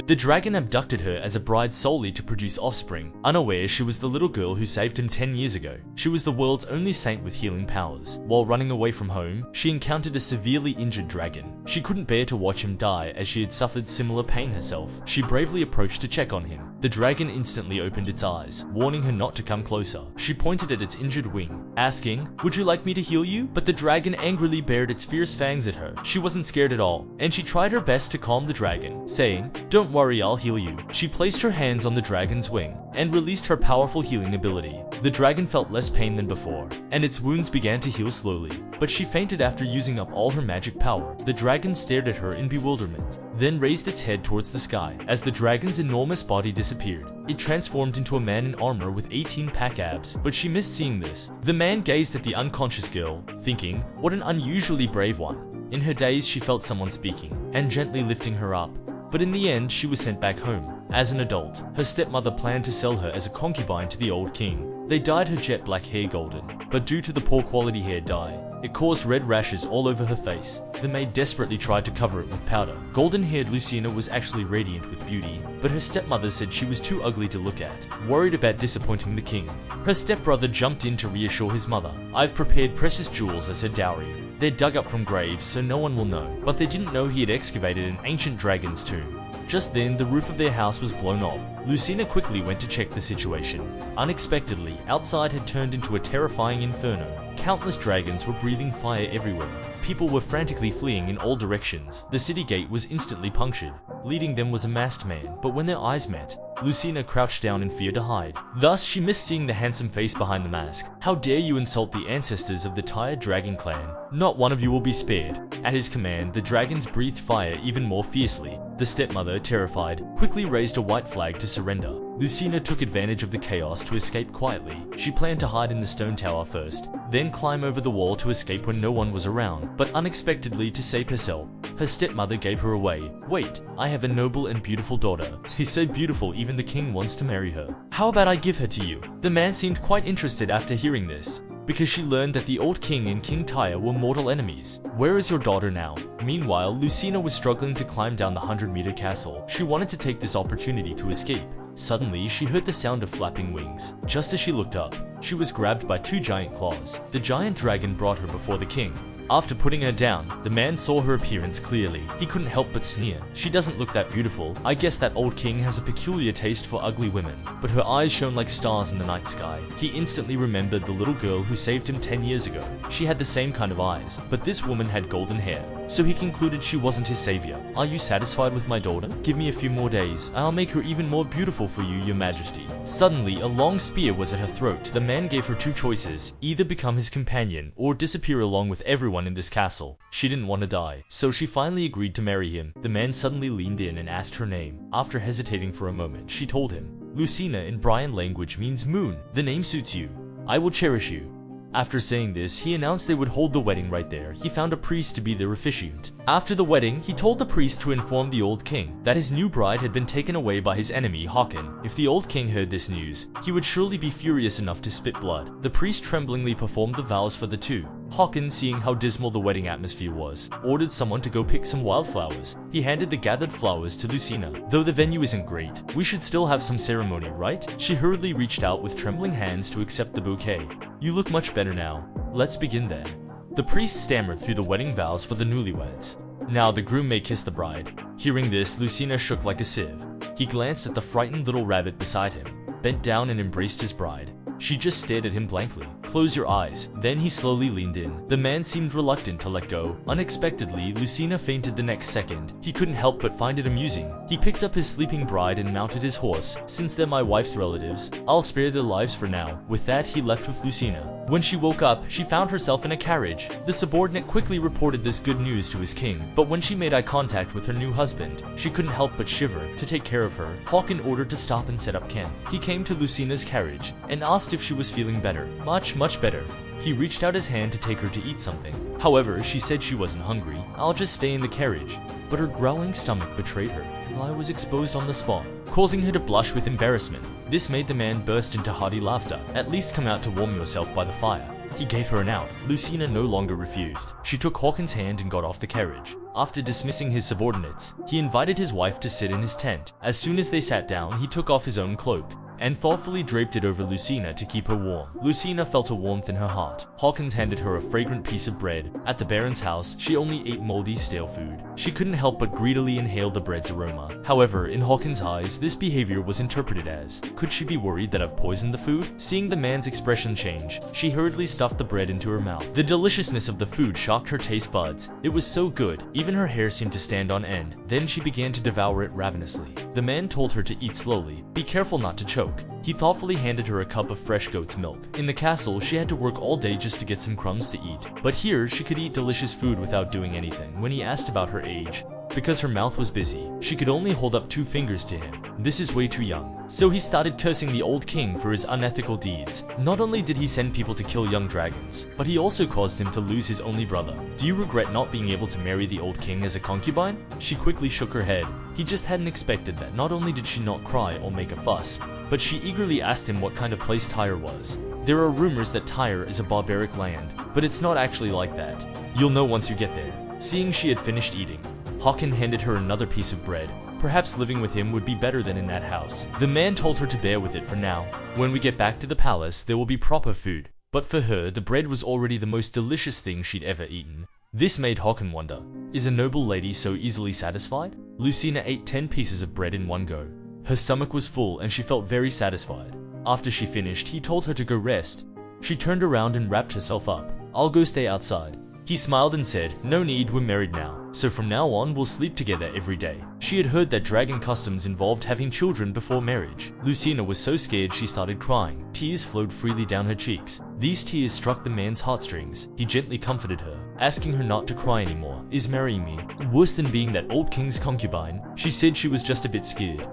The dragon abducted her as a bride solely to produce offspring, unaware she was the little girl who saved him 10 years ago. She was the world's only saint with healing powers. While running away from home, she encountered a severely injured dragon. She couldn't bear to watch him die as she had suffered similar pain herself. She bravely approached to check on him. The dragon instantly opened its eyes, warning her not to come closer. She pointed at its injured wing, asking, "Would you like me to heal you?" But the dragon angrily bared its fierce fangs at her. She wasn't scared at all, and she tried her best to calm the dragon, saying, "Don't worry, I'll heal you." She placed her hands on the dragon's wing and released her powerful healing ability. The dragon felt less pain than before, and its wounds began to heal slowly, but she fainted after using up all her magic power. The dragon stared at her in bewilderment, then raised its head towards the sky. As the dragon's enormous body disappeared, it transformed into a man in armor with 18-pack abs, but she missed seeing this. The man gazed at the unconscious girl, thinking, "What an unusually brave one." In her daze, she felt someone speaking and gently lifting her up. But in the end, she was sent back home. As an adult, her stepmother planned to sell her as a concubine to the old king. They dyed her jet black hair golden, but due to the poor quality hair dye, it caused red rashes all over her face. The maid desperately tried to cover it with powder. Golden-haired Lucina was actually radiant with beauty, but her stepmother said she was too ugly to look at, worried about disappointing the king. Her stepbrother jumped in to reassure his mother. "I've prepared precious jewels as her dowry. They're dug up from graves so no one will know." But they didn't know he had excavated an ancient dragon's tomb. Just then, the roof of their house was blown off. Lucina quickly went to check the situation. Unexpectedly, outside had turned into a terrifying inferno. Countless dragons were breathing fire everywhere. People were frantically fleeing in all directions. The city gate was instantly punctured. Leading them was a masked man, but when their eyes met, Lucina crouched down in fear to hide. Thus, she missed seeing the handsome face behind the mask. "How dare you insult the ancestors of the tired dragon clan? Not one of you will be spared." At his command, the dragons breathed fire even more fiercely. The stepmother, terrified, quickly raised a white flag to surrender. Lucina took advantage of the chaos to escape quietly. She planned to hide in the stone tower first, then climb over the wall to escape when no one was around. But unexpectedly, to save herself, her stepmother gave her away. "Wait, I have a noble and beautiful daughter. She's so beautiful even the king wants to marry her. How about I give her to you?" The man seemed quite interested after hearing this, because she learned that the old king and King Tyre were mortal enemies. "Where is your daughter now?" Meanwhile, Lucina was struggling to climb down the 100-meter castle. She wanted to take this opportunity to escape. Suddenly, she heard the sound of flapping wings. Just as she looked up, she was grabbed by two giant claws. The giant dragon brought her before the king. After putting her down, the man saw her appearance clearly. He couldn't help but sneer. "She doesn't look that beautiful. I guess that old king has a peculiar taste for ugly women." But her eyes shone like stars in the night sky. He instantly remembered the little girl who saved him 10 years ago. She had the same kind of eyes, but this woman had golden hair. So he concluded she wasn't his savior. "Are you satisfied with my daughter? Give me a few more days. I'll make her even more beautiful for you, your majesty." Suddenly, a long spear was at her throat. The man gave her two choices: either become his companion or disappear along with everyone in this castle. She didn't want to die, so she finally agreed to marry him. The man suddenly leaned in and asked her name. After hesitating for a moment, she told him. "Lucina in Bryan language means moon. The name suits you. I will cherish you." After saying this, he announced they would hold the wedding right there. He found a priest to be their officiant. After the wedding, he told the priest to inform the old king that his new bride had been taken away by his enemy, Håkon. If the old king heard this news, he would surely be furious enough to spit blood. The priest tremblingly performed the vows for the two. Håkon, seeing how dismal the wedding atmosphere was, ordered someone to go pick some wildflowers. He handed the gathered flowers to Lucina. "Though the venue isn't great, we should still have some ceremony, right?" She hurriedly reached out with trembling hands to accept the bouquet. "You look much better now. Let's begin then." The priest stammered through the wedding vows for the newlyweds. "Now the groom may kiss the bride." Hearing this, Lucina shook like a sieve. He glanced at the frightened little rabbit beside him, bent down and embraced his bride. She just stared at him blankly. "Close your eyes." Then he slowly leaned in. The man seemed reluctant to let go. Unexpectedly, Lucina fainted the next second. He couldn't help but find it amusing. He picked up his sleeping bride and mounted his horse. "Since they're my wife's relatives, I'll spare their lives for now." With that, he left with Lucina. When she woke up, she found herself in a carriage. The subordinate quickly reported this good news to his king, but when she made eye contact with her new husband, she couldn't help but shiver. To take care of her, Håkon ordered to stop and set up camp. He came to Lucina's carriage and asked if she was feeling better. Much better. He reached out his hand to take her to eat something. However, she said she wasn't hungry. "I'll just stay in the carriage." But her growling stomach betrayed her. Fly was exposed on the spot, causing her to blush with embarrassment. This made the man burst into hearty laughter. "At least come out to warm yourself by the fire." He gave her an out. Lucina no longer refused. She took Håkon's hand and got off the carriage. After dismissing his subordinates, he invited his wife to sit in his tent. As soon as they sat down, he took off his own cloak and thoughtfully draped it over Lucina to keep her warm. Lucina felt a warmth in her heart. Hawkins handed her a fragrant piece of bread. At the Baron's house, she only ate moldy, stale food. She couldn't help but greedily inhale the bread's aroma. However, in Hawkins' eyes, this behavior was interpreted as, could she be worried that I've poisoned the food? Seeing the man's expression change, she hurriedly stuffed the bread into her mouth. The deliciousness of the food shocked her taste buds. It was so good, even her hair seemed to stand on end. Then she began to devour it ravenously. The man told her to eat slowly. Be careful not to choke. He thoughtfully handed her a cup of fresh goat's milk. In the castle, she had to work all day just to get some crumbs to eat. But here, she could eat delicious food without doing anything. When he asked about her age, because her mouth was busy, she could only hold up 2 fingers to him. This is way too young. So he started cursing the old king for his unethical deeds. Not only did he send people to kill young dragons, but he also caused him to lose his only brother. Do you regret not being able to marry the old king as a concubine? She quickly shook her head. He just hadn't expected that. Not only did she not cry or make a fuss, but she eagerly asked him what kind of place Tyre was. There are rumors that Tyre is a barbaric land, but it's not actually like that. You'll know once you get there. Seeing she had finished eating, Hawken handed her another piece of bread. Perhaps living with him would be better than in that house. The man told her to bear with it for now. When we get back to the palace, there will be proper food. But for her, the bread was already the most delicious thing she'd ever eaten. This made Hawken wonder, is a noble lady so easily satisfied? Lucina ate 10 pieces of bread in one go. Her stomach was full and she felt very satisfied. After she finished, he told her to go rest. She turned around and wrapped herself up. I'll go stay outside. He smiled and said, no need, we're married now. So from now on, we'll sleep together every day. She had heard that dragon customs involved having children before marriage. Lucina was so scared she started crying. Tears flowed freely down her cheeks. These tears struck the man's heartstrings. He gently comforted her, asking her not to cry anymore. Is marrying me worse than being that old king's concubine? She said she was just a bit scared.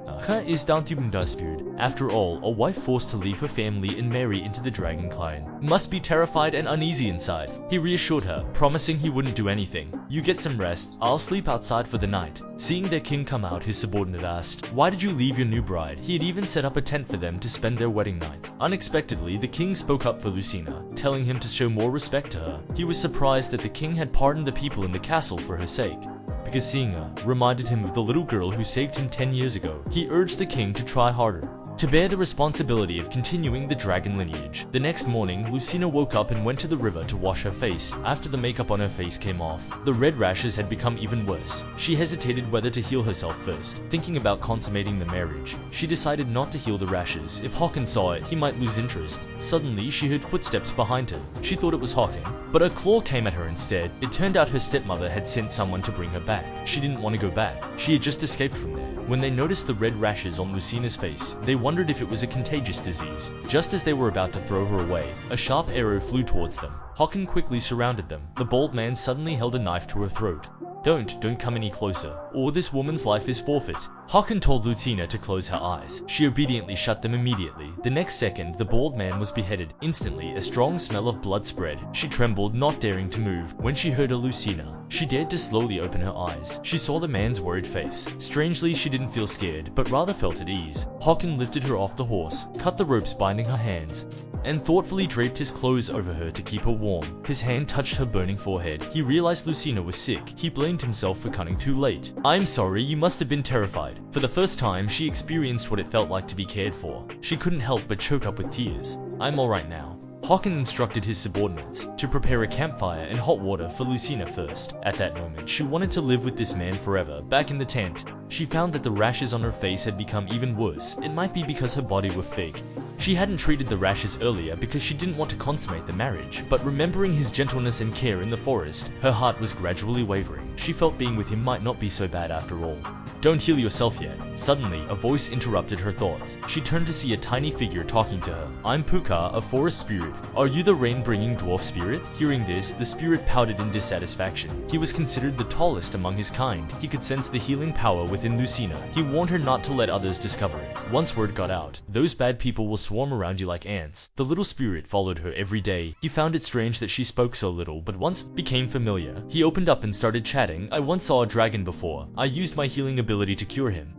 After all, a wife forced to leave her family and marry into the dragon clan must be terrified and uneasy inside. He reassured her, promising he wouldn't do anything. You get some rest. I'll sleep outside for the night. Seeing their king come out, his subordinate asked, why did you leave your new bride? He had even set up a tent for them to spend their wedding night. Unexpectedly, the king spoke up for Lucina, telling him to show more respect to her. He was surprised that the king had pardoned the people in the castle for her sake, because seeing her reminded him of the little girl who saved him 10 years ago. He urged the king to try harder, to bear the responsibility of continuing the dragon lineage. The next morning, Lucina woke up and went to the river to wash her face. After the makeup on her face came off, the red rashes had become even worse. She hesitated whether to heal herself first. Thinking about consummating the marriage, she decided not to heal the rashes. If Hawken saw it, he might lose interest. Suddenly, she heard footsteps behind her. She thought it was Hawken, but a claw came at her instead. It turned out her stepmother had sent someone to bring her back. She didn't want to go back. She had just escaped from there. When they noticed the red rashes on Lucina's face, they wondered if it was a contagious disease. Just as they were about to throw her away, a sharp arrow flew towards them. Hawken quickly surrounded them. The bald man suddenly held a knife to her throat. Don't come any closer, or this woman's life is forfeit. Hawken told Lucina to close her eyes. She obediently shut them immediately. The next second, the bald man was beheaded. Instantly, a strong smell of blood spread. She trembled, not daring to move. When she heard a Lucina, she dared to slowly open her eyes. She saw the man's worried face. Strangely, she didn't feel scared, but rather felt at ease. Hawken lifted her off the horse, cut the ropes binding her hands, and thoughtfully draped his clothes over her to keep her warm. His hand touched her burning forehead. He realized Lucina was sick. He blamed himself for cutting too late. I'm sorry, you must have been terrified. For the first time, she experienced what it felt like to be cared for. She couldn't help but choke up with tears. I'm alright now. Hawken instructed his subordinates to prepare a campfire and hot water for Lucina first. At that moment, she wanted to live with this man forever. Back in the tent, she found that the rashes on her face had become even worse. It might be because her body was fake. She hadn't treated the rashes earlier because she didn't want to consummate the marriage, but remembering his gentleness and care in the forest, her heart was gradually wavering. She felt being with him might not be so bad after all. Don't heal yourself yet. Suddenly, a voice interrupted her thoughts. She turned to see a tiny figure talking to her. I'm Puka, a forest spirit. Are you the rain-bringing dwarf spirit? Hearing this, the spirit pouted in dissatisfaction. He was considered the tallest among his kind. He could sense the healing power within Lucina. He warned her not to let others discover it. Once word got out, those bad people will swarm around you like ants. The little spirit followed her every day. He found it strange that she spoke so little, but once became familiar. He opened up and started chatting. I once saw a dragon before. I used my healing ability to cure him.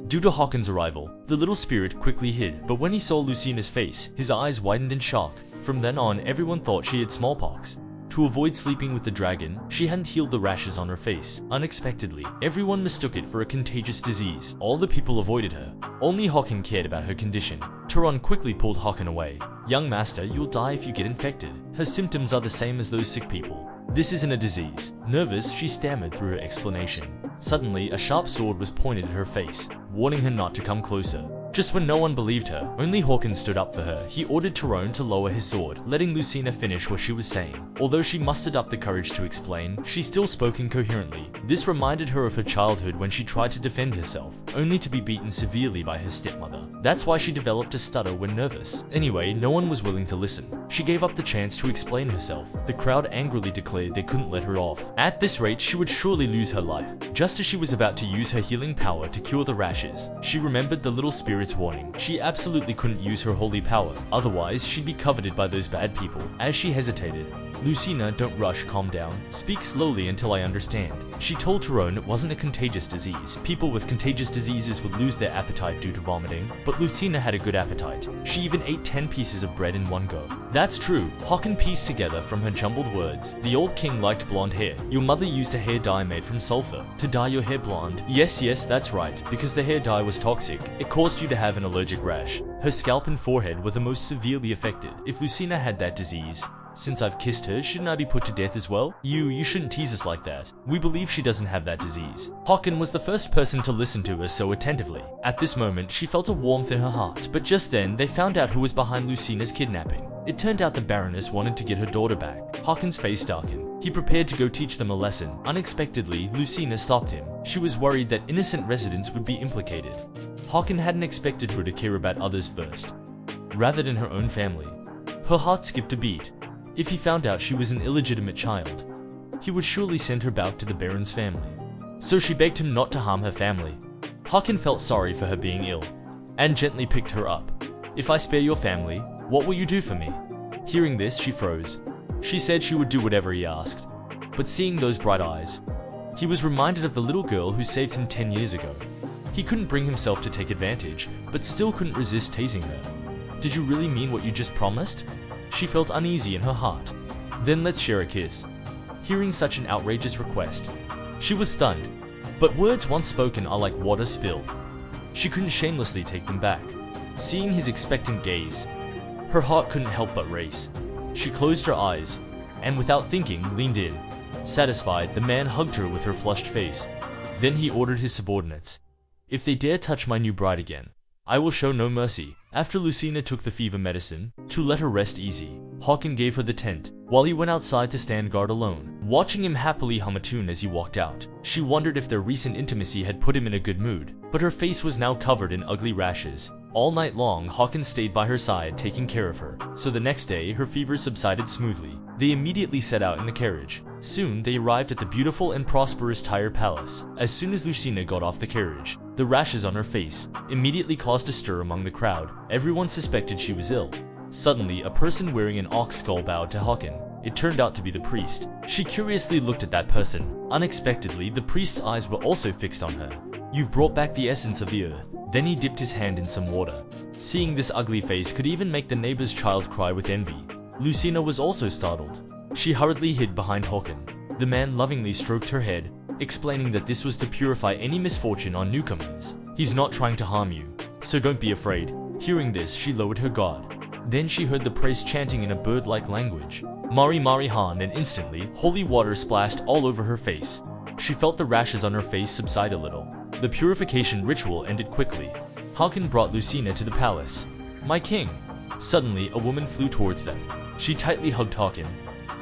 Due to Hawken's arrival, the little spirit quickly hid, but when he saw Lucina's face, his eyes widened in shock. From then on, everyone thought she had smallpox. To avoid sleeping with the dragon, she hadn't healed the rashes on her face. Unexpectedly, everyone mistook it for a contagious disease. All the people avoided her. Only Hakan cared about her condition. Turon quickly pulled Hakan away. "Young master, you'll die if you get infected. Her symptoms are the same as those sick people. This isn't a disease." Nervous, she stammered through her explanation. Suddenly, a sharp sword was pointed at her face, warning her not to come closer. Just when no one believed her, only Hawkins stood up for her. He ordered Tyrone to lower his sword, letting Lucina finish what she was saying. Although she mustered up the courage to explain, she still spoke incoherently. This reminded her of her childhood when she tried to defend herself, only to be beaten severely by her stepmother. That's why she developed a stutter when nervous. Anyway, no one was willing to listen. She gave up the chance to explain herself. The crowd angrily declared they couldn't let her off. At this rate, she would surely lose her life. Just as she was about to use her healing power to cure the rashes, she remembered the little spirit's warning. She absolutely couldn't use her holy power, otherwise she'd be coveted by those bad people. As she hesitated, "Lucina, don't rush, calm down. Speak slowly until I understand." She told Tyrone it wasn't a contagious disease. People with contagious diseases would lose their appetite due to vomiting, but Lucina had a good appetite. She even ate 10 pieces of bread in one go. "That's true," Hakan pieced together from her jumbled words. "The old king liked blonde hair. Your mother used a hair dye made from sulfur to dye your hair blonde." Yes, that's right, because the hair dye was toxic. It caused you to have an allergic rash. Her scalp and forehead were the most severely affected. If Lucina had that disease, since I've kissed her, shouldn't I be put to death as well? You shouldn't tease us like that. We believe she doesn't have that disease." Hakan was the first person to listen to her so attentively. At this moment, she felt a warmth in her heart, but just then, they found out who was behind Lucina's kidnapping. It turned out the Baroness wanted to get her daughter back. Hakan's face darkened. He prepared to go teach them a lesson. Unexpectedly, Lucina stopped him. She was worried that innocent residents would be implicated. Hakan hadn't expected her to care about others first, rather than her own family. Her heart skipped a beat. If he found out she was an illegitimate child, he would surely send her back to the Baron's family. So she begged him not to harm her family. Hakan felt sorry for her being ill, and gently picked her up. "If I spare your family, what will you do for me?" Hearing this, she froze. She said she would do whatever he asked. But seeing those bright eyes, he was reminded of the little girl who saved him 10 years ago. He couldn't bring himself to take advantage, but still couldn't resist tasing her. "Did you really mean what you just promised?" She felt uneasy in her heart. "Then let's share a kiss." Hearing such an outrageous request, she was stunned. But words once spoken are like water spilled. She couldn't shamelessly take them back. Seeing his expectant gaze, her heart couldn't help but race. She closed her eyes, and without thinking, leaned in. Satisfied, the man hugged her with her flushed face. Then he ordered his subordinates, "If they dare touch my new bride again, I will show no mercy." After Lucina took the fever medicine, to let her rest easy, Hakan gave her the tent, while he went outside to stand guard alone. Watching him happily hum a tune as he walked out, she wondered if their recent intimacy had put him in a good mood, but her face was now covered in ugly rashes. All night long, Hakan stayed by her side taking care of her, so the next day her fever subsided smoothly. They immediately set out in the carriage. Soon they arrived at the beautiful and prosperous Tyre Palace. As soon as Lucina got off the carriage, the rashes on her face immediately caused a stir among the crowd. Everyone suspected she was ill. Suddenly, a person wearing an ox skull bowed to Hakan. It turned out to be the priest. She curiously looked at that person. Unexpectedly, the priest's eyes were also fixed on her. "You've brought back the essence of the earth." Then he dipped his hand in some water. Seeing this ugly face could even make the neighbor's child cry with envy. Lucina was also startled. She hurriedly hid behind Hakan. The man lovingly stroked her head, explaining that this was to purify any misfortune on newcomers. "He's not trying to harm you, so don't be afraid." Hearing this, she lowered her guard. Then she heard the priest chanting in a bird-like language, "Mari Mari Han," and instantly, holy water splashed all over her face. She felt the rashes on her face subside a little. The purification ritual ended quickly. Hakan brought Lucina to the palace. "My king!" Suddenly, a woman flew towards them. She tightly hugged Hakan.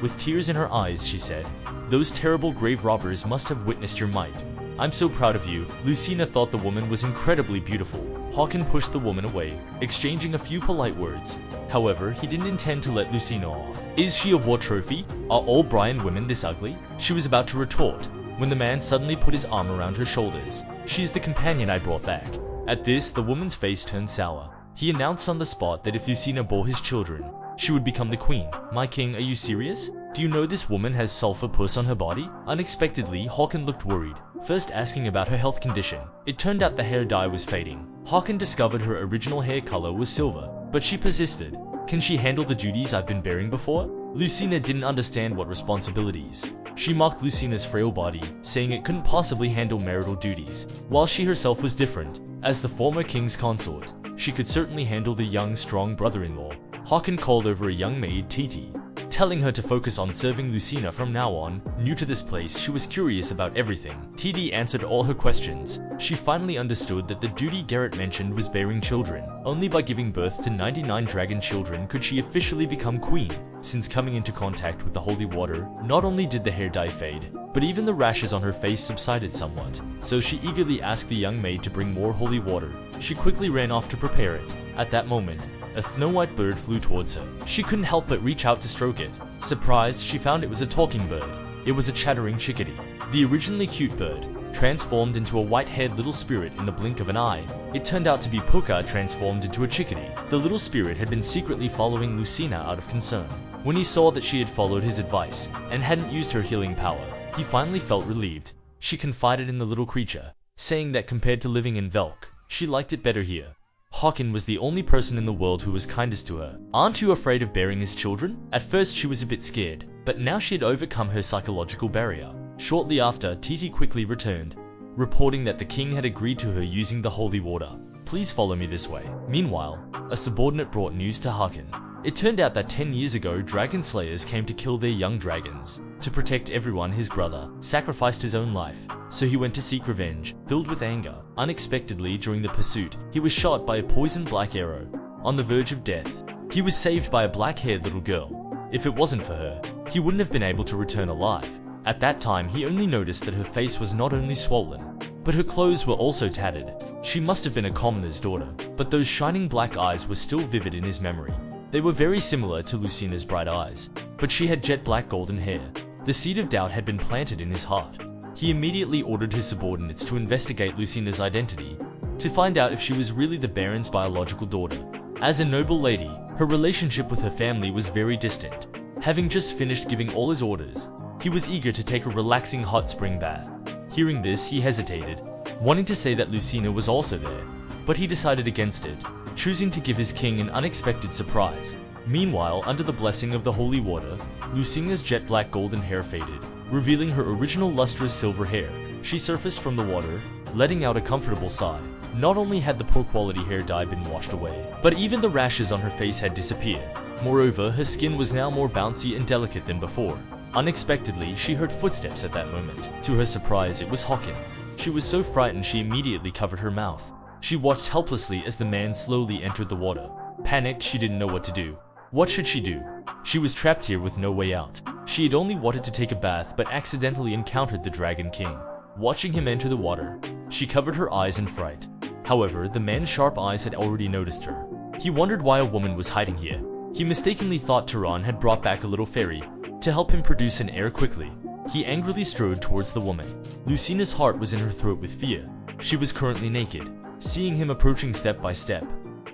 With tears in her eyes, she said, "Those terrible grave robbers must have witnessed your might. I'm so proud of you." Lucina thought the woman was incredibly beautiful. Hakan pushed the woman away, exchanging a few polite words. However, he didn't intend to let Lucina off. "Is she a war trophy? Are all Brian women this ugly?" She was about to retort, when the man suddenly put his arm around her shoulders. "She is the companion I brought back." At this, the woman's face turned sour. He announced on the spot that if Lucina bore his children, she would become the queen. "My king, are you serious? Do you know this woman has sulfur pus on her body?" Unexpectedly, Hakan looked worried, first asking about her health condition. It turned out the hair dye was fading. Hakan discovered her original hair color was silver, but she persisted. "Can she handle the duties I've been bearing before?" Lucina didn't understand what responsibilities. She mocked Lucina's frail body, saying it couldn't possibly handle marital duties, while she herself was different. As the former king's consort, she could certainly handle the young, strong brother-in-law. Håkon called over a young maid, Titi, telling her to focus on serving Lucina from now on. New to this place, she was curious about everything. Titi answered all her questions. She finally understood that the duty Garrett mentioned was bearing children. Only by giving birth to 99 dragon children could she officially become queen. Since coming into contact with the holy water, not only did the hair dye fade, but even the rashes on her face subsided somewhat. So she eagerly asked the young maid to bring more holy water. She quickly ran off to prepare it. At that moment, a snow-white bird flew towards her. She couldn't help but reach out to stroke it. Surprised, she found it was a talking bird. It was a chattering chickadee. The originally cute bird transformed into a white-haired little spirit in the blink of an eye. It turned out to be Puka transformed into a chickadee. The little spirit had been secretly following Lucina out of concern. When he saw that she had followed his advice and hadn't used her healing power, he finally felt relieved. She confided in the little creature, saying that compared to living in Velk, she liked it better here. Håkon was the only person in the world who was kindest to her. Aren't you afraid of bearing his children? At first she was a bit scared, but now she had overcome her psychological barrier. Shortly after, Titi quickly returned, reporting that the king had agreed to her using the holy water. Please follow me this way. Meanwhile, a subordinate brought news to Håkon. It turned out that 10 years ago, dragon slayers came to kill their young dragons. To protect everyone, his brother sacrificed his own life, so he went to seek revenge. Filled with anger, unexpectedly during the pursuit, he was shot by a poisoned black arrow. On the verge of death, he was saved by a black-haired little girl. If it wasn't for her, he wouldn't have been able to return alive. At that time, he only noticed that her face was not only swollen, but her clothes were also tattered. She must have been a commoner's daughter, but those shining black eyes were still vivid in his memory. They were very similar to Lucina's bright eyes, but she had jet black golden hair. The seed of doubt had been planted in his heart. He immediately ordered his subordinates to investigate Lucina's identity, to find out if she was really the Baron's biological daughter. As a noble lady, her relationship with her family was very distant. Having just finished giving all his orders, he was eager to take a relaxing hot spring bath. Hearing this, he hesitated, wanting to say that Lucina was also there, but he decided against it, choosing to give his king an unexpected surprise. Meanwhile, under the blessing of the holy water, Lucina's jet black golden hair faded, revealing her original lustrous silver hair. She surfaced from the water, letting out a comfortable sigh. Not only had the poor quality hair dye been washed away, but even the rashes on her face had disappeared. Moreover, her skin was now more bouncy and delicate than before. Unexpectedly, she heard footsteps at that moment. To her surprise, it was Håkon. She was so frightened she immediately covered her mouth. She watched helplessly as the man slowly entered the water. Panicked, she didn't know what to do. What should she do? She was trapped here with no way out. She had only wanted to take a bath but accidentally encountered the Dragon King. Watching him enter the water, she covered her eyes in fright. However, the man's sharp eyes had already noticed her. He wondered why a woman was hiding here. He mistakenly thought Turan had brought back a little fairy to help him produce an heir quickly. He angrily strode towards the woman. Lucina's heart was in her throat with fear. She was currently naked. Seeing him approaching step by step,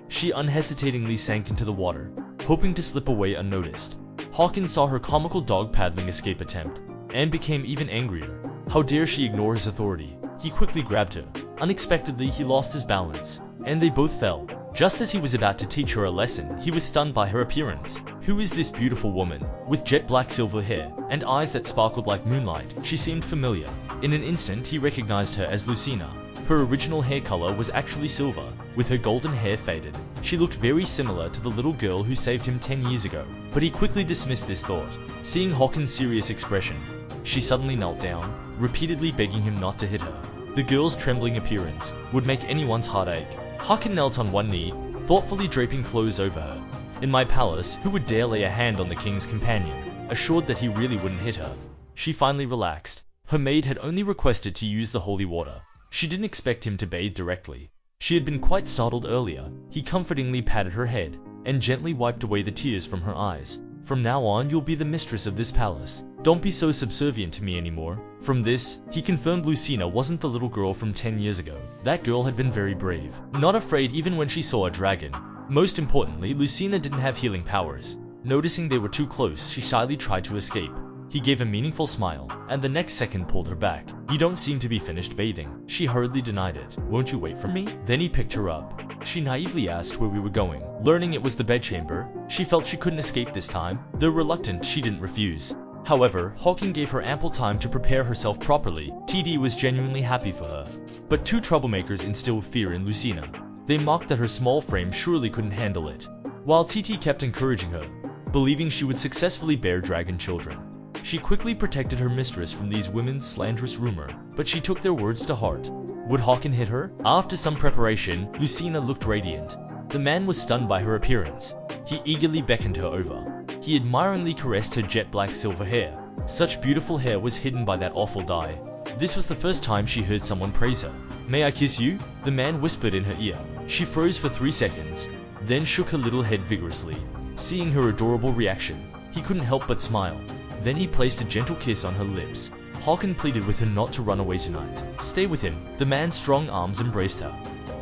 she unhesitatingly sank into the water, hoping to slip away unnoticed. Håkon saw her comical dog paddling escape attempt, and became even angrier. How dare she ignore his authority? He quickly grabbed her. Unexpectedly, he lost his balance, and they both fell. Just as he was about to teach her a lesson, he was stunned by her appearance. Who is this beautiful woman, with jet black silver hair, and eyes that sparkled like moonlight? She seemed familiar. In an instant, he recognized her as Lucina. Her original hair color was actually silver, with her golden hair faded. She looked very similar to the little girl who saved him 10 years ago, but he quickly dismissed this thought. Seeing Håkon's serious expression, she suddenly knelt down, repeatedly begging him not to hit her. The girl's trembling appearance would make anyone's heart ache. Håkon knelt on one knee, thoughtfully draping clothes over her. In my palace, who would dare lay a hand on the king's companion? Assured that he really wouldn't hit her, she finally relaxed. Her maid had only requested to use the holy water. She didn't expect him to bathe directly. She had been quite startled earlier. He comfortingly patted her head and gently wiped away the tears from her eyes. From now on, you'll be the mistress of this palace. Don't be so subservient to me anymore. From this, he confirmed Lucina wasn't the little girl from 10 years ago. That girl had been very brave, not afraid even when she saw a dragon. Most importantly, Lucina didn't have healing powers. Noticing they were too close, she shyly tried to escape. He gave a meaningful smile, and the next second pulled her back. You don't seem to be finished bathing. She hurriedly denied it. Won't you wait for me? Then he picked her up, She naively asked where we were going. Learning it was the bedchamber, she felt she couldn't escape this time. Though reluctant, she didn't refuse. However, Hawking gave her ample time to prepare herself properly. TD was genuinely happy for her. But two troublemakers instilled fear in Lucina. They mocked that her small frame surely couldn't handle it, while TT kept encouraging her, believing she would successfully bear dragon children. She quickly protected her mistress from these women's slanderous rumor, but she took their words to heart. Would Hawking hit her? After some preparation, Lucina looked radiant. The man was stunned by her appearance. He eagerly beckoned her over. He admiringly caressed her jet black silver hair. Such beautiful hair was hidden by that awful dye. This was the first time she heard someone praise her. "May I kiss you?" the man whispered in her ear. She froze for 3 seconds, then shook her little head vigorously. Seeing her adorable reaction, he couldn't help but smile. Then he placed a gentle kiss on her lips. Hawking pleaded with her not to run away tonight. Stay with him. The man's strong arms embraced her.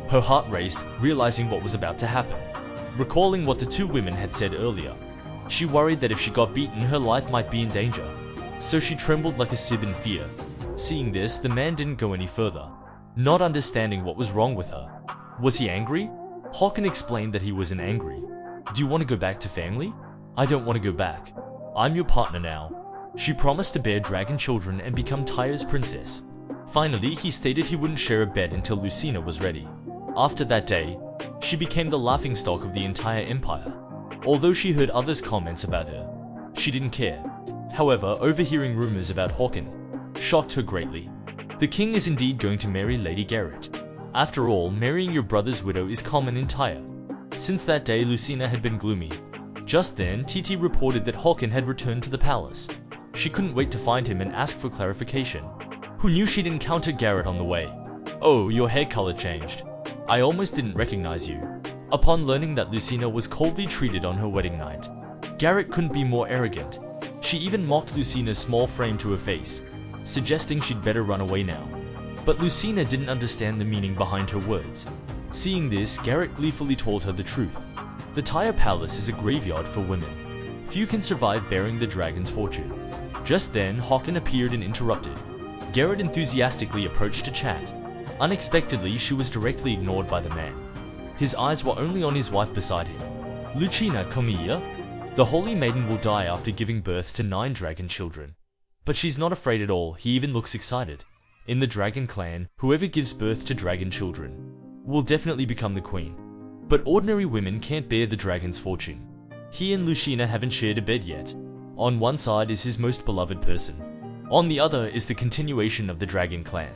Her heart raced, realizing what was about to happen. Recalling what the two women had said earlier, she worried that if she got beaten, her life might be in danger. So she trembled like a sib in fear. Seeing this, the man didn't go any further, not understanding what was wrong with her. Was he angry? Hawking explained that he wasn't angry. Do you want to go back to family? I don't want to go back. I'm your partner now. She promised to bear dragon children and become Tyre's princess. Finally, he stated he wouldn't share a bed until Lucina was ready. After that day, she became the laughingstock of the entire empire. Although she heard others' comments about her, she didn't care. However, overhearing rumors about Hawking shocked her greatly. The king is indeed going to marry Lady Garrett. After all, marrying your brother's widow is common in Tyre. Since that day, Lucina had been gloomy. Just then, TT reported that Hawking had returned to the palace. She couldn't wait to find him and ask for clarification. Who knew she'd encountered Garrett on the way? Oh, your hair color changed. I almost didn't recognize you. Upon learning that Lucina was coldly treated on her wedding night, Garrett couldn't be more arrogant. She even mocked Lucina's small frame to her face, suggesting she'd better run away now. But Lucina didn't understand the meaning behind her words. Seeing this, Garrett gleefully told her the truth. The Tyre Palace is a graveyard for women. Few can survive bearing the dragon's fortune. Just then, Hawking appeared and interrupted. Garrett enthusiastically approached to chat. Unexpectedly, she was directly ignored by the man. His eyes were only on his wife beside him. Lucina, come here. The holy maiden will die after giving birth to 9 dragon children. But she's not afraid at all, he even looks excited. In the dragon clan, whoever gives birth to dragon children will definitely become the queen. But ordinary women can't bear the dragon's fortune. He and Lucina haven't shared a bed yet. On one side is his most beloved person. On the other is the continuation of the dragon clan.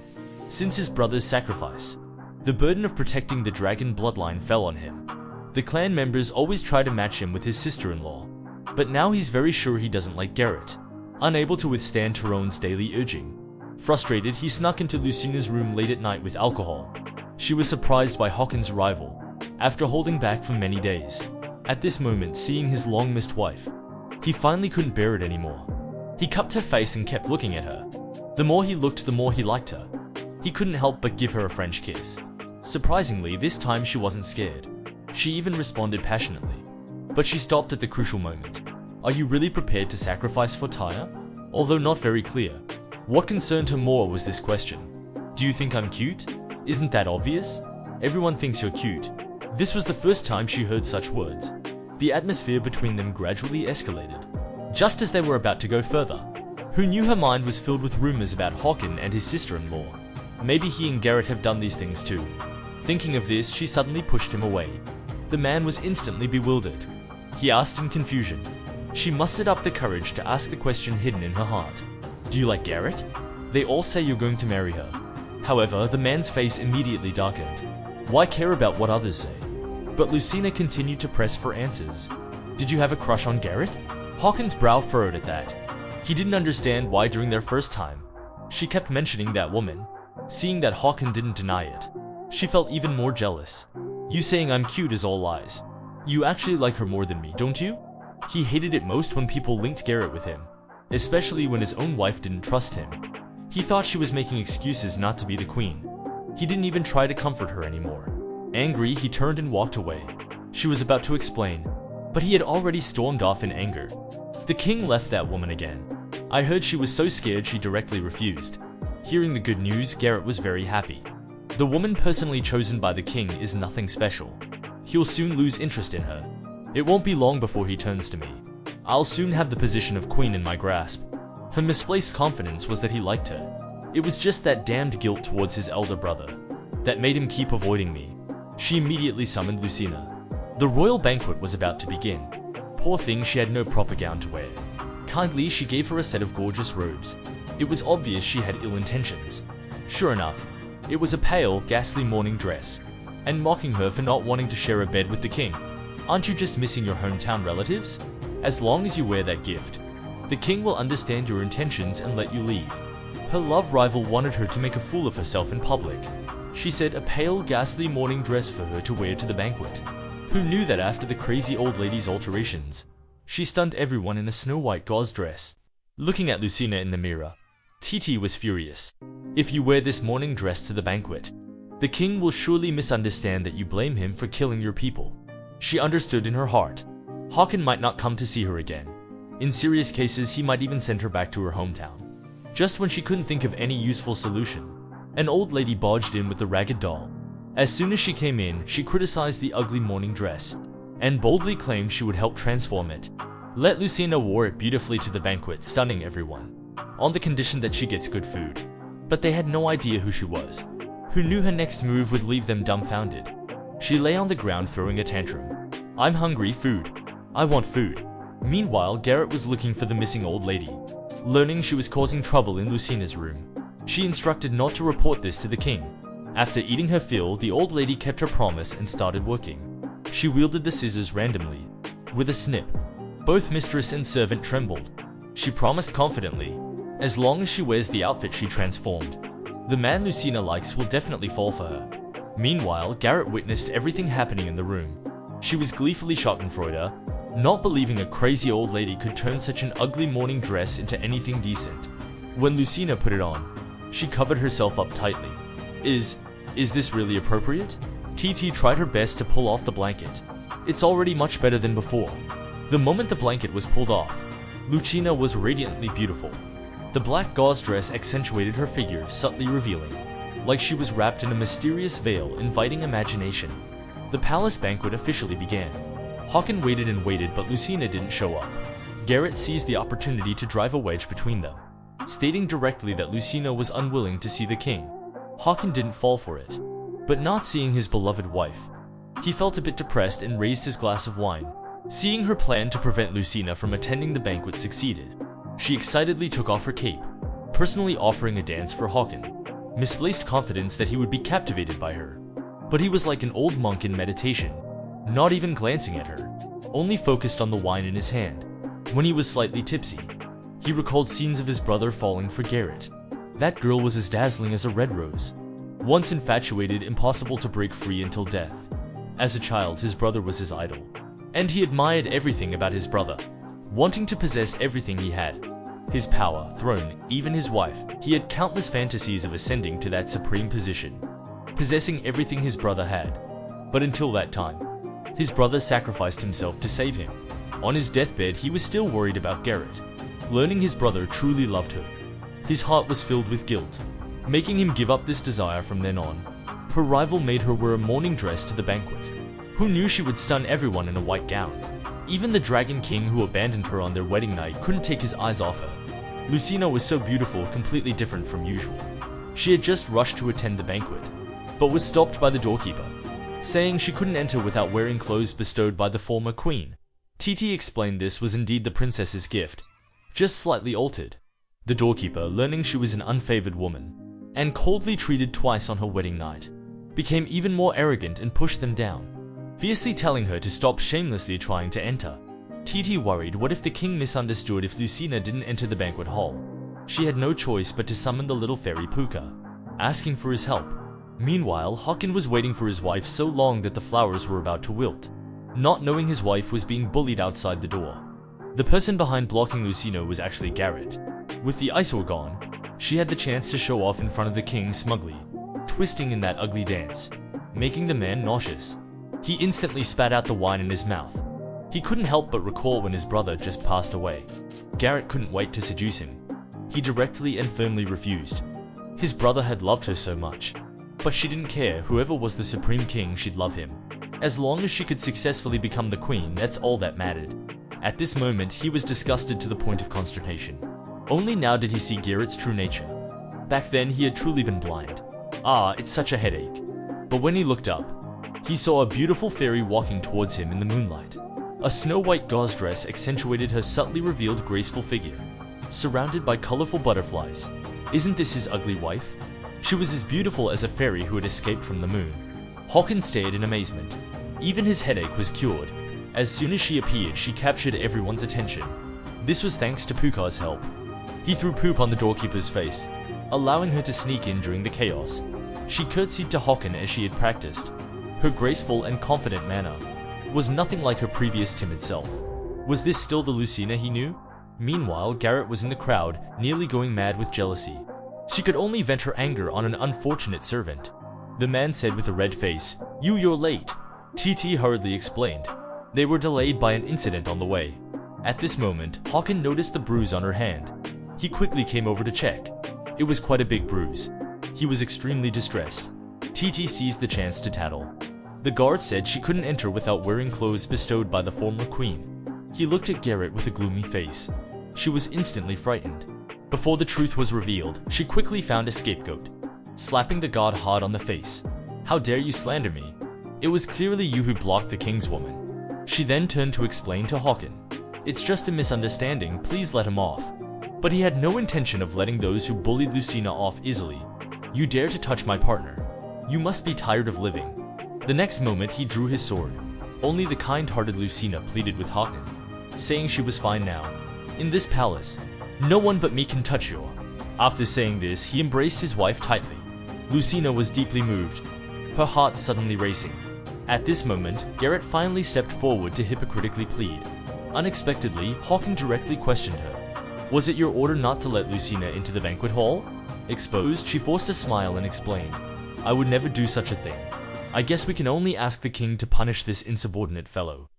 Since his brother's sacrifice, the burden of protecting the dragon bloodline fell on him. The clan members always try to match him with his sister-in-law. But now he's very sure he doesn't like Garrett. Unable to withstand Tyrone's daily urging. Frustrated, he snuck into Lucina's room late at night with alcohol. She was surprised by Hawking's arrival, after holding back for many days. At this moment, seeing his long-missed wife, he finally couldn't bear it anymore. He cupped her face and kept looking at her. The more he looked, the more he liked her. He couldn't help but give her a French kiss. Surprisingly, this time she wasn't scared. She even responded passionately. But she stopped at the crucial moment. Are you really prepared to sacrifice for Tyre? Although not very clear. What concerned her more was this question. Do you think I'm cute? Isn't that obvious? Everyone thinks you're cute. This was the first time she heard such words. The atmosphere between them gradually escalated. Just as they were about to go further, who knew her mind was filled with rumors about Hawking and his sister-in-law. Maybe he and Garrett have done these things too. Thinking of this, she suddenly pushed him away. The man was instantly bewildered. He asked in confusion. She mustered up the courage to ask the question hidden in her heart. Do you like Garrett? They all say you're going to marry her. However, the man's face immediately darkened. Why care about what others say? But Lucina continued to press for answers. Did you have a crush on Garrett? Hawking's brow furrowed at that. He didn't understand why during their first time, she kept mentioning that woman. Seeing that Hawking didn't deny it, she felt even more jealous. You saying I'm cute is all lies. You actually like her more than me, don't you? He hated it most when people linked Garrett with him, especially when his own wife didn't trust him. He thought she was making excuses not to be the queen. He didn't even try to comfort her anymore. Angry, he turned and walked away. She was about to explain, but he had already stormed off in anger. The king left that woman again. I heard she was so scared she directly refused. Hearing the good news, Garrett was very happy. The woman personally chosen by the king is nothing special. He'll soon lose interest in her. It won't be long before he turns to me. I'll soon have the position of queen in my grasp. Her misplaced confidence was that he liked her. It was just that damned guilt towards his elder brother that made him keep avoiding me. She immediately summoned Lucina. The royal banquet was about to begin. Poor thing, she had no proper gown to wear. Kindly, she gave her a set of gorgeous robes. It was obvious she had ill intentions. Sure enough, it was a pale, ghastly morning dress, and mocking her for not wanting to share a bed with the king. Aren't you just missing your hometown relatives? As long as you wear that gift, the king will understand your intentions and let you leave. Her love rival wanted her to make a fool of herself in public. She said a pale, ghastly morning dress for her to wear to the banquet. Who knew that after the crazy old lady's alterations, she stunned everyone in a snow-white gauze dress? Looking at Lucina in the mirror, TT was furious. If you wear this morning dress to the banquet, the king will surely misunderstand that you blame him for killing your people. She understood in her heart. Håkon might not come to see her again. In serious cases, he might even send her back to her hometown. Just when she couldn't think of any useful solution, an old lady barged in with the ragged doll. As soon as she came in, she criticized the ugly morning dress, and boldly claimed she would help transform it. Let Lucina wore it beautifully to the banquet, stunning everyone, on the condition that she gets good food. But they had no idea who she was. Who knew her next move would leave them dumbfounded? She lay on the ground throwing a tantrum. I'm hungry, food. I want food. Meanwhile, Garrett was looking for the missing old lady. Learning she was causing trouble in Lucina's room, she instructed not to report this to the king. After eating her fill, the old lady kept her promise and started working. She wielded the scissors randomly, with a snip. Both mistress and servant trembled. She promised confidently, as long as she wears the outfit she transformed, the man Lucina likes will definitely fall for her. Meanwhile, Garrett witnessed everything happening in the room. She was gleefully schadenfreude, not believing a crazy old lady could turn such an ugly morning dress into anything decent. When Lucina put it on, she covered herself up tightly. Is this really appropriate? TT tried her best to pull off the blanket. It's already much better than before. The moment the blanket was pulled off, Lucina was radiantly beautiful. The black gauze dress accentuated her figure, subtly revealing, like she was wrapped in a mysterious veil inviting imagination. The palace banquet officially began. Håkon waited and waited, but Lucina didn't show up. Garrett seized the opportunity to drive a wedge between them, stating directly that Lucina was unwilling to see the king. Håkon didn't fall for it, but not seeing his beloved wife, he felt a bit depressed and raised his glass of wine. Seeing her plan to prevent Lucina from attending the banquet succeeded, she excitedly took off her cape, personally offering a dance for Håkon. Misplaced confidence that he would be captivated by her, but he was like an old monk in meditation, not even glancing at her, only focused on the wine in his hand. When he was slightly tipsy, he recalled scenes of his brother falling for Garrett. That girl was as dazzling as a red rose. Once infatuated, impossible to break free until death. As a child, his brother was his idol, and he admired everything about his brother, wanting to possess everything he had. His power, throne, even his wife. He had countless fantasies of ascending to that supreme position, possessing everything his brother had. But until that time, his brother sacrificed himself to save him. On his deathbed, he was still worried about Garrett. Learning his brother truly loved her, his heart was filled with guilt, making him give up this desire from then on. Her rival made her wear a morning dress to the banquet. Who knew she would stun everyone in a white gown? Even the Dragon King who abandoned her on their wedding night couldn't take his eyes off her. Lucina was so beautiful, completely different from usual. She had just rushed to attend the banquet, but was stopped by the doorkeeper, saying she couldn't enter without wearing clothes bestowed by the former queen. TT explained this was indeed the princess's gift, just slightly altered. The doorkeeper, learning she was an unfavored woman, and coldly treated twice on her wedding night, became even more arrogant and pushed them down, fiercely telling her to stop shamelessly trying to enter. TT worried, what if the king misunderstood if Lucina didn't enter the banquet hall? She had no choice but to summon the little fairy Puka, asking for his help. Meanwhile, Håkon was waiting for his wife so long that the flowers were about to wilt, not knowing his wife was being bullied outside the door. The person behind blocking Lucina was actually Garrett. With the Isor gone, she had the chance to show off in front of the king smugly, twisting in that ugly dance, making the man nauseous. He instantly spat out the wine in his mouth. He couldn't help but recall when his brother just passed away. Garrett couldn't wait to seduce him. He directly and firmly refused. His brother had loved her so much. But she didn't care. Whoever was the supreme king, she'd love him. As long as she could successfully become the queen, that's all that mattered. At this moment, he was disgusted to the point of consternation. Only now did he see Garrett's true nature. Back then, he had truly been blind. Ah, it's such a headache. But when he looked up, he saw a beautiful fairy walking towards him in the moonlight. A snow-white gauze dress accentuated her subtly revealed graceful figure, surrounded by colorful butterflies. Isn't this his ugly wife? She was as beautiful as a fairy who had escaped from the moon. Hawkins stared in amazement. Even his headache was cured. As soon as she appeared, she captured everyone's attention. This was thanks to Pukar's help. He threw poop on the doorkeeper's face, allowing her to sneak in during the chaos. She curtsied to Hawkins as she had practiced. Her graceful and confident manner was nothing like her previous timid self. Was this still the Lucina he knew? Meanwhile, Garrett was in the crowd, nearly going mad with jealousy. She could only vent her anger on an unfortunate servant. The man said with a red face, You're late." TT hurriedly explained. They were delayed by an incident on the way. At this moment, Hawkins noticed the bruise on her hand. He quickly came over to check. It was quite a big bruise. He was extremely distressed. TT seized the chance to tattle. The guard said she couldn't enter without wearing clothes bestowed by the former queen. He looked at Garrett with a gloomy face. She was instantly frightened. Before the truth was revealed, she quickly found a scapegoat, slapping the god hard on the face. "How dare you slander me? It was clearly you who blocked the king's woman." She then turned to explain to Hawkins, "It's just a misunderstanding, please let him off." But he had no intention of letting those who bullied Lucina off easily. "You dare to touch my partner? You must be tired of living." The next moment he drew his sword. Only the kind-hearted Lucina pleaded with Hawkins, saying she was fine now. "In this palace, no one but me can touch you." After saying this, he embraced his wife tightly. Lucina was deeply moved, her heart suddenly racing. At this moment, Garrett finally stepped forward to hypocritically plead. Unexpectedly, Hawkins directly questioned her. "Was it your order not to let Lucina into the banquet hall?" Exposed, she forced a smile and explained, "I would never do such a thing. I guess we can only ask the king to punish this insubordinate fellow."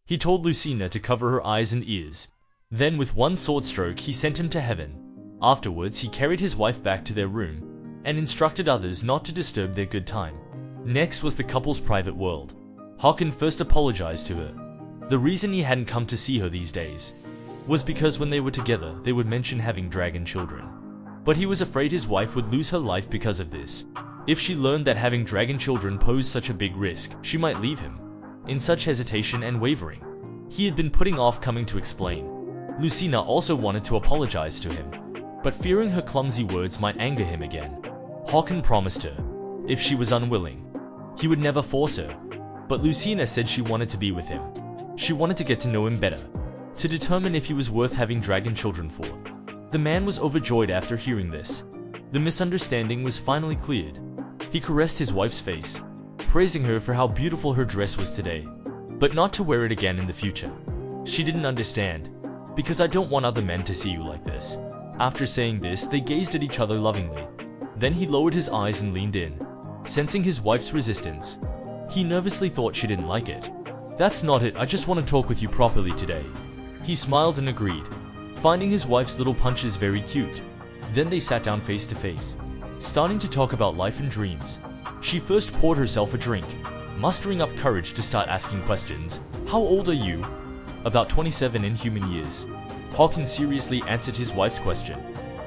He told Lucina to cover her eyes and ears. Then with one sword stroke, he sent him to heaven. Afterwards, he carried his wife back to their room and instructed others not to disturb their good time. Next was the couple's private world. Hawkins first apologized to her. The reason he hadn't come to see her these days was because when they were together, they would mention having dragon children. But he was afraid his wife would lose her life because of this. If she learned that having dragon children posed such a big risk, she might leave him. In such hesitation and wavering, he had been putting off coming to explain. Lucina also wanted to apologize to him, but fearing her clumsy words might anger him again. Hawkins promised her, if she was unwilling, he would never force her. But Lucina said she wanted to be with him. She wanted to get to know him better, to determine if he was worth having dragon children for. The man was overjoyed after hearing this. The misunderstanding was finally cleared. He caressed his wife's face, praising her for how beautiful her dress was today, but not to wear it again in the future. She didn't understand. "Because I don't want other men to see you like this." After saying this, they gazed at each other lovingly. Then he lowered his eyes and leaned in, sensing his wife's resistance. He nervously thought she didn't like it. "That's not it, I just want to talk with you properly today." He smiled and agreed, finding his wife's little punches very cute. Then they sat down face to face, starting to talk about life and dreams. She first poured herself a drink, mustering up courage to start asking questions. "How old are you?" "About 27 in human years." Hawkins seriously answered his wife's question.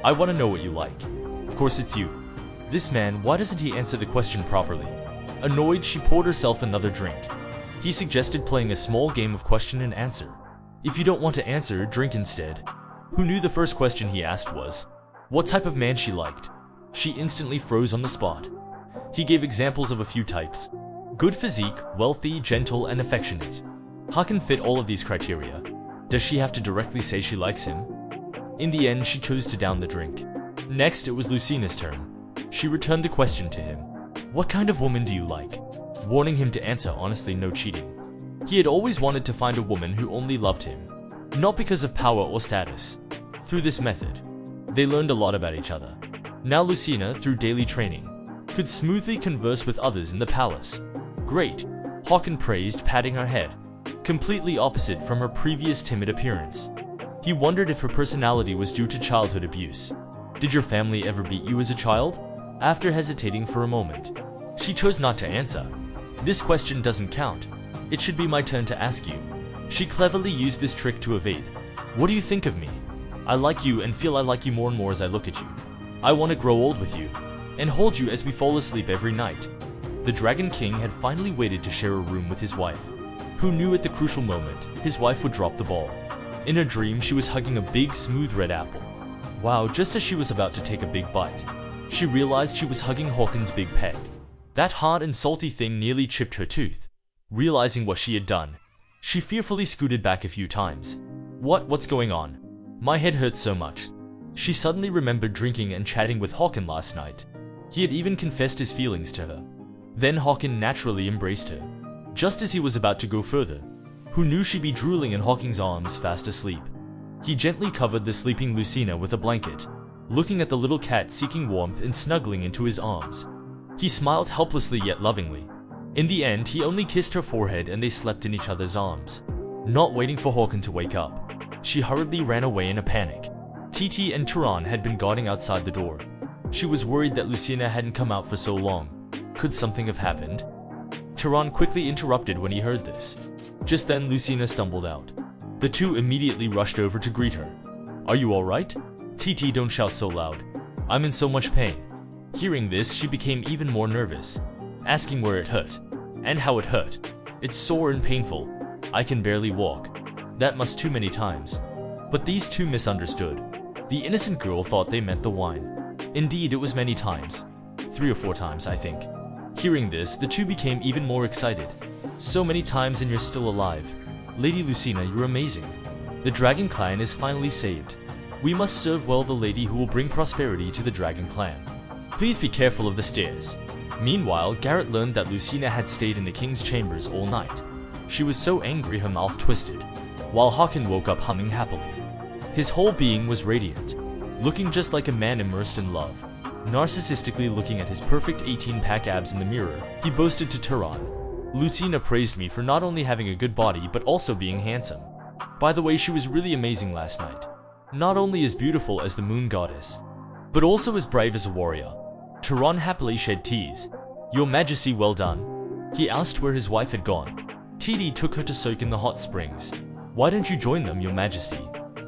"I want to know what you like." "Of course it's you." This man, why doesn't he answer the question properly? Annoyed, she poured herself another drink. He suggested playing a small game of question and answer. "If you don't want to answer, drink instead." Who knew the first question he asked was, what type of man she liked? She instantly froze on the spot. He gave examples of a few types. Good physique, wealthy, gentle, and affectionate. Hawkins fit all of these criteria. Does she have to directly say she likes him? In the end, she chose to down the drink. Next, it was Lucina's turn. She returned the question to him. "What kind of woman do you like?" Warning him to answer honestly, no cheating. He had always wanted to find a woman who only loved him, not because of power or status. Through this method, they learned a lot about each other. Now Lucina, through daily training, could smoothly converse with others in the palace. "Great," Hawkins praised, patting her head, completely opposite from her previous timid appearance. He wondered if her personality was due to childhood abuse. "Did your family ever beat you as a child?" After hesitating for a moment, She chose not to answer. This question doesn't count. It should be my turn to ask you. She cleverly used this trick to evade. What do you think of me? I like you and feel I like you more and more as I look at you. I want to grow old with you and hold you as we fall asleep every night. The Dragon King had finally waited to share a room with his wife, who knew at the crucial moment his wife would drop the ball. In her dream, she was hugging a big, smooth red apple. Wow, just as she was about to take a big bite, she realized she was hugging Hawkins' big peg. That hard and salty thing nearly chipped her tooth. Realizing what she had done, she fearfully scooted back a few times. What's going on? My head hurts so much. She suddenly remembered drinking and chatting with Hawkins last night. He had even confessed his feelings to her. Then Hawkins naturally embraced her. Just as he was about to go further, who knew she'd be drooling in Hawkins' arms fast asleep? He gently covered the sleeping Lucina with a blanket, looking at the little cat seeking warmth and snuggling into his arms. He smiled helplessly yet lovingly. In the end, he only kissed her forehead and they slept in each other's arms. Not waiting for Hawkins to wake up, she hurriedly ran away in a panic. TT and Turan had been guarding outside the door. She was worried that Lucina hadn't come out for so long. Could something have happened? Turan quickly interrupted when he heard this. Just then Lucina stumbled out. The two immediately rushed over to greet her. Are you alright? TT, don't shout so loud. I'm in so much pain. Hearing this, she became even more nervous, asking where it hurt, and how it hurt. It's sore and painful. I can barely walk. That must too many times. But these two misunderstood. The innocent girl thought they meant the wine. Indeed, it was many times. 3 or 4 times, I think. Hearing this, the two became even more excited. So many times and you're still alive. Lady Lucina, you're amazing. The Dragon Clan is finally saved. We must serve well the lady who will bring prosperity to the Dragon Clan. Please be careful of the stairs. Meanwhile, Garrett learned that Lucina had stayed in the king's chambers all night. She was so angry her mouth twisted, while Hawkins woke up humming happily. His whole being was radiant, looking just like a man immersed in love. Narcissistically looking at his perfect 18-pack abs in the mirror, he boasted to Turan. Lucina praised me for not only having a good body but also being handsome. By the way, she was really amazing last night. Not only as beautiful as the moon goddess, but also as brave as a warrior. Turan happily shed tears. Your Majesty, well done. He asked where his wife had gone. TD took her to soak in the hot springs. Why don't you join them, Your Majesty?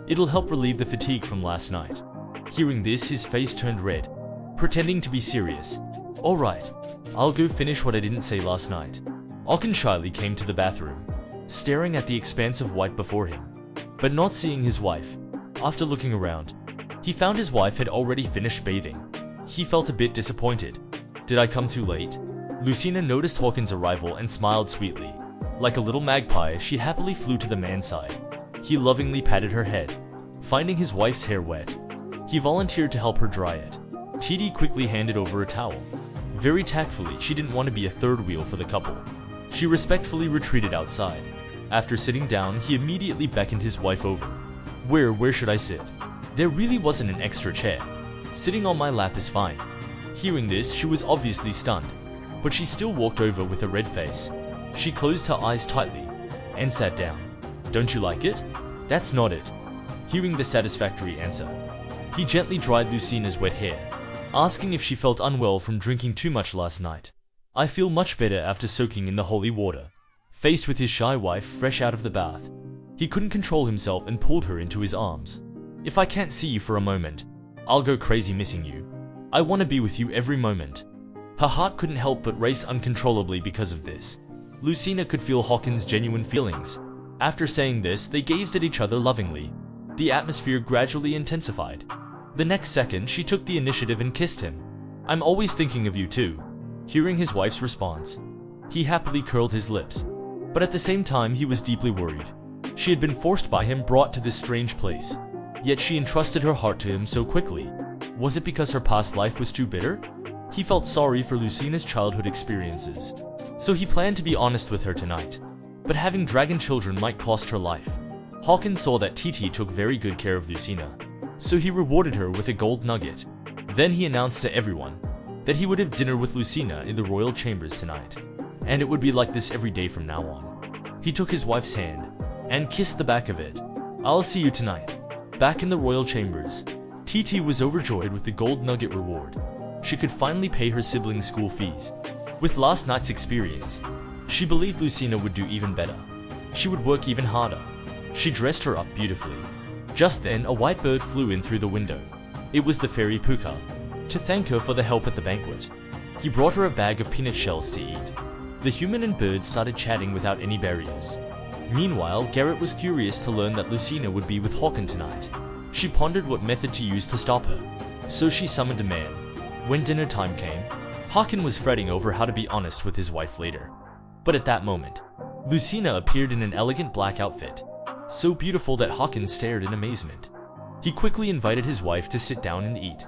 It'll help relieve the fatigue from last night. Hearing this, his face turned red, pretending to be serious. Alright, I'll go finish what I didn't say last night. Hawkins shyly came to the bathroom, staring at the expanse of white before him, but not seeing his wife. After looking around, he found his wife had already finished bathing. He felt a bit disappointed. Did I come too late? Lucina noticed Hawkins' arrival and smiled sweetly. Like a little magpie, she happily flew to the man's side. He lovingly patted her head. Finding his wife's hair wet, he volunteered to help her dry it. TD quickly handed over a towel. Very tactfully, she didn't want to be a third wheel for the couple. She respectfully retreated outside. After sitting down, he immediately beckoned his wife over. Where should I sit? There really wasn't an extra chair. Sitting on my lap is fine. Hearing this, she was obviously stunned, but she still walked over with a red face. She closed her eyes tightly and sat down. Don't you like it? That's not it. Hearing the satisfactory answer, he gently dried Lucina's wet hair, asking if she felt unwell from drinking too much last night. I feel much better after soaking in the holy water. Faced with his shy wife fresh out of the bath, he couldn't control himself and pulled her into his arms. If I can't see you for a moment, I'll go crazy missing you. I want to be with you every moment. Her heart couldn't help but race uncontrollably because of this. Lucina could feel Hawkins' genuine feelings. After saying this, they gazed at each other lovingly. The atmosphere gradually intensified. The next second, she took the initiative and kissed him. I'm always thinking of you too. Hearing his wife's response, he happily curled his lips. But at the same time, he was deeply worried. She had been forced by him brought to this strange place. Yet she entrusted her heart to him so quickly. Was it because her past life was too bitter? He felt sorry for Lucina's childhood experiences, so he planned to be honest with her tonight. But having dragon children might cost her life. Hawkins saw that TT took very good care of Lucina, so he rewarded her with a gold nugget. Then he announced to everyone that he would have dinner with Lucina in the royal chambers tonight, and it would be like this every day from now on. He took his wife's hand and kissed the back of it. I'll see you tonight. Back in the royal chambers, TT was overjoyed with the gold nugget reward. She could finally pay her siblings' school fees. With last night's experience, she believed Lucina would do even better. She would work even harder. She dressed her up beautifully. Just then, a white bird flew in through the window. It was the fairy Puka, to thank her for the help at the banquet. He brought her a bag of peanut shells to eat. The human and bird started chatting without any barriers. Meanwhile, Garrett was curious to learn that Lucina would be with Håkon tonight. She pondered what method to use to stop her. So she summoned a man. When dinner time came, Håkon was fretting over how to be honest with his wife later. But at that moment, Lucina appeared in an elegant black outfit, so beautiful that Håkon stared in amazement. He quickly invited his wife to sit down and eat.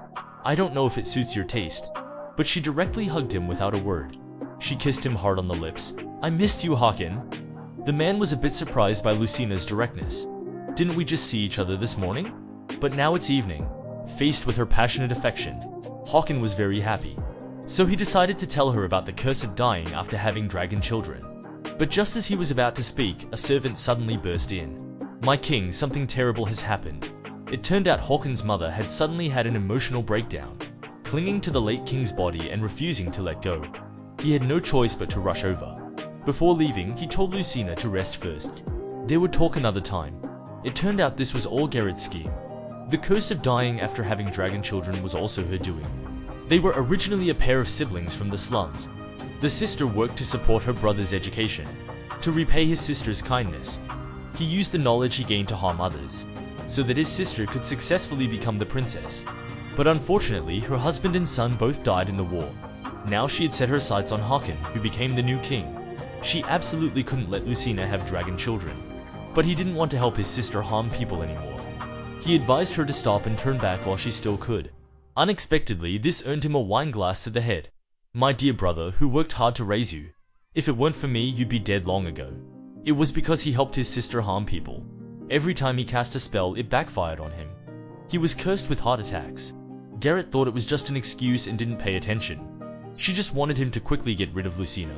I don't know if it suits your taste, but she directly hugged him without a word. She kissed him hard on the lips. I missed you, Håkon. The man was a bit surprised by Lucina's directness. Didn't we just see each other this morning? But now it's evening. Faced with her passionate affection, Håkon was very happy. So he decided to tell her about the curse of dying after having dragon children. But just as he was about to speak, a servant suddenly burst in. My king, something terrible has happened. It turned out Håkon's mother had suddenly had an emotional breakdown, clinging to the late king's body and refusing to let go. He had no choice but to rush over. Before leaving, he told Lucina to rest first. They would talk another time. It turned out this was all Garrett's scheme. The curse of dying after having dragon children was also her doing. They were originally a pair of siblings from the slums. The sister worked to support her brother's education. To repay his sister's kindness, he used the knowledge he gained to harm others, so that his sister could successfully become the princess. But unfortunately, her husband and son both died in the war. Now she had set her sights on Håkon, who became the new king. She absolutely couldn't let Lucina have dragon children. But he didn't want to help his sister harm people anymore. He advised her to stop and turn back while she still could. Unexpectedly, this earned him a wine glass to the head. My dear brother, who worked hard to raise you. If it weren't for me, you'd be dead long ago. It was because he helped his sister harm people. Every time he cast a spell, it backfired on him. He was cursed with heart attacks. Garrett thought it was just an excuse and didn't pay attention. She just wanted him to quickly get rid of Lucina.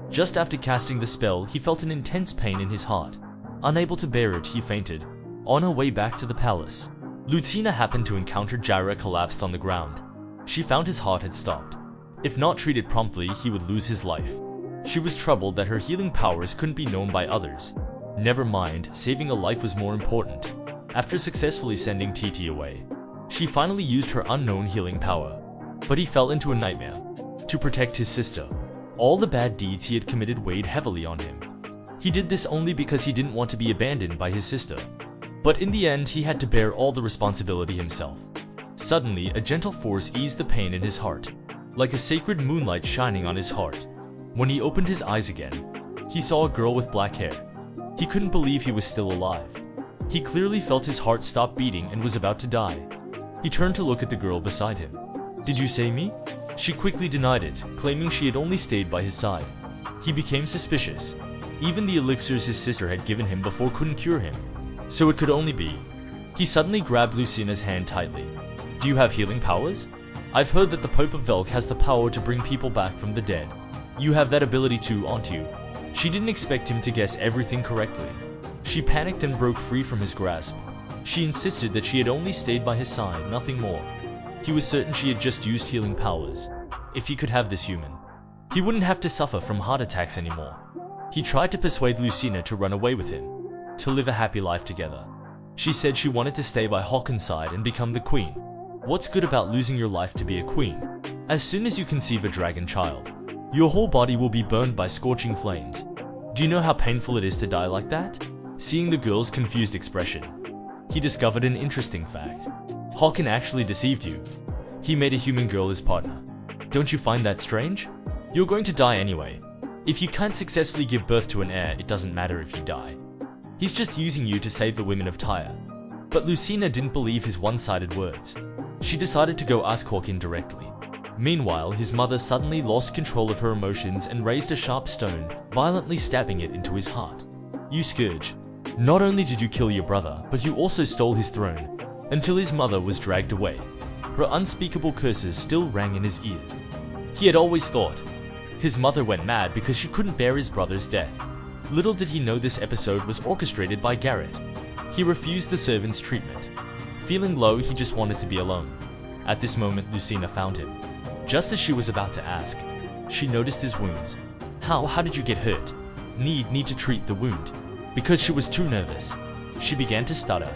Just after casting the spell, he felt an intense pain in his heart. Unable to bear it, he fainted. On her way back to the palace, Lucina happened to encounter Jira collapsed on the ground. She found his heart had stopped. If not treated promptly, he would lose his life. She was troubled that her healing powers couldn't be known by others. Never mind, saving a life was more important. After successfully sending TT away, she finally used her unknown healing power. But he fell into a nightmare. To protect his sister, all the bad deeds he had committed weighed heavily on him. He did this only because he didn't want to be abandoned by his sister. But in the end, he had to bear all the responsibility himself. Suddenly, a gentle force eased the pain in his heart, like a sacred moonlight shining on his heart. When he opened his eyes again, he saw a girl with black hair. He couldn't believe he was still alive. He clearly felt his heart stop beating and was about to die. He turned to look at the girl beside him. Did you say me? She quickly denied it, claiming she had only stayed by his side. He became suspicious. Even the elixirs his sister had given him before couldn't cure him. So it could only be. He suddenly grabbed Lucina's hand tightly. Do you have healing powers? I've heard that the Pope of Velk has the power to bring people back from the dead. You have that ability too, aren't you? She didn't expect him to guess everything correctly. She panicked and broke free from his grasp. She insisted that she had only stayed by his side, nothing more. He was certain she had just used healing powers. If he could have this human, he wouldn't have to suffer from heart attacks anymore. He tried to persuade Lucina to run away with him, to live a happy life together. She said she wanted to stay by Håkon's side and become the queen. What's good about losing your life to be a queen? As soon as you conceive a dragon child, your whole body will be burned by scorching flames. Do you know how painful it is to die like that? Seeing the girl's confused expression, he discovered an interesting fact. Håkon actually deceived you. He made a human girl his partner. Don't you find that strange? You're going to die anyway. If you can't successfully give birth to an heir, it doesn't matter if you die. He's just using you to save the women of Tyre. But Lucina didn't believe his one-sided words. She decided to go ask Håkon directly. Meanwhile, his mother suddenly lost control of her emotions and raised a sharp stone, violently stabbing it into his heart. You scourge. Not only did you kill your brother, but you also stole his throne, until his mother was dragged away. Her unspeakable curses still rang in his ears. He had always thought his mother went mad because she couldn't bear his brother's death. Little did he know this episode was orchestrated by Garrett. He refused the servant's treatment. Feeling low, he just wanted to be alone. At this moment, Lucina found him. Just as she was about to ask, she noticed his wounds. How did you get hurt? Need to treat the wound. Because she was too nervous. She began to stutter.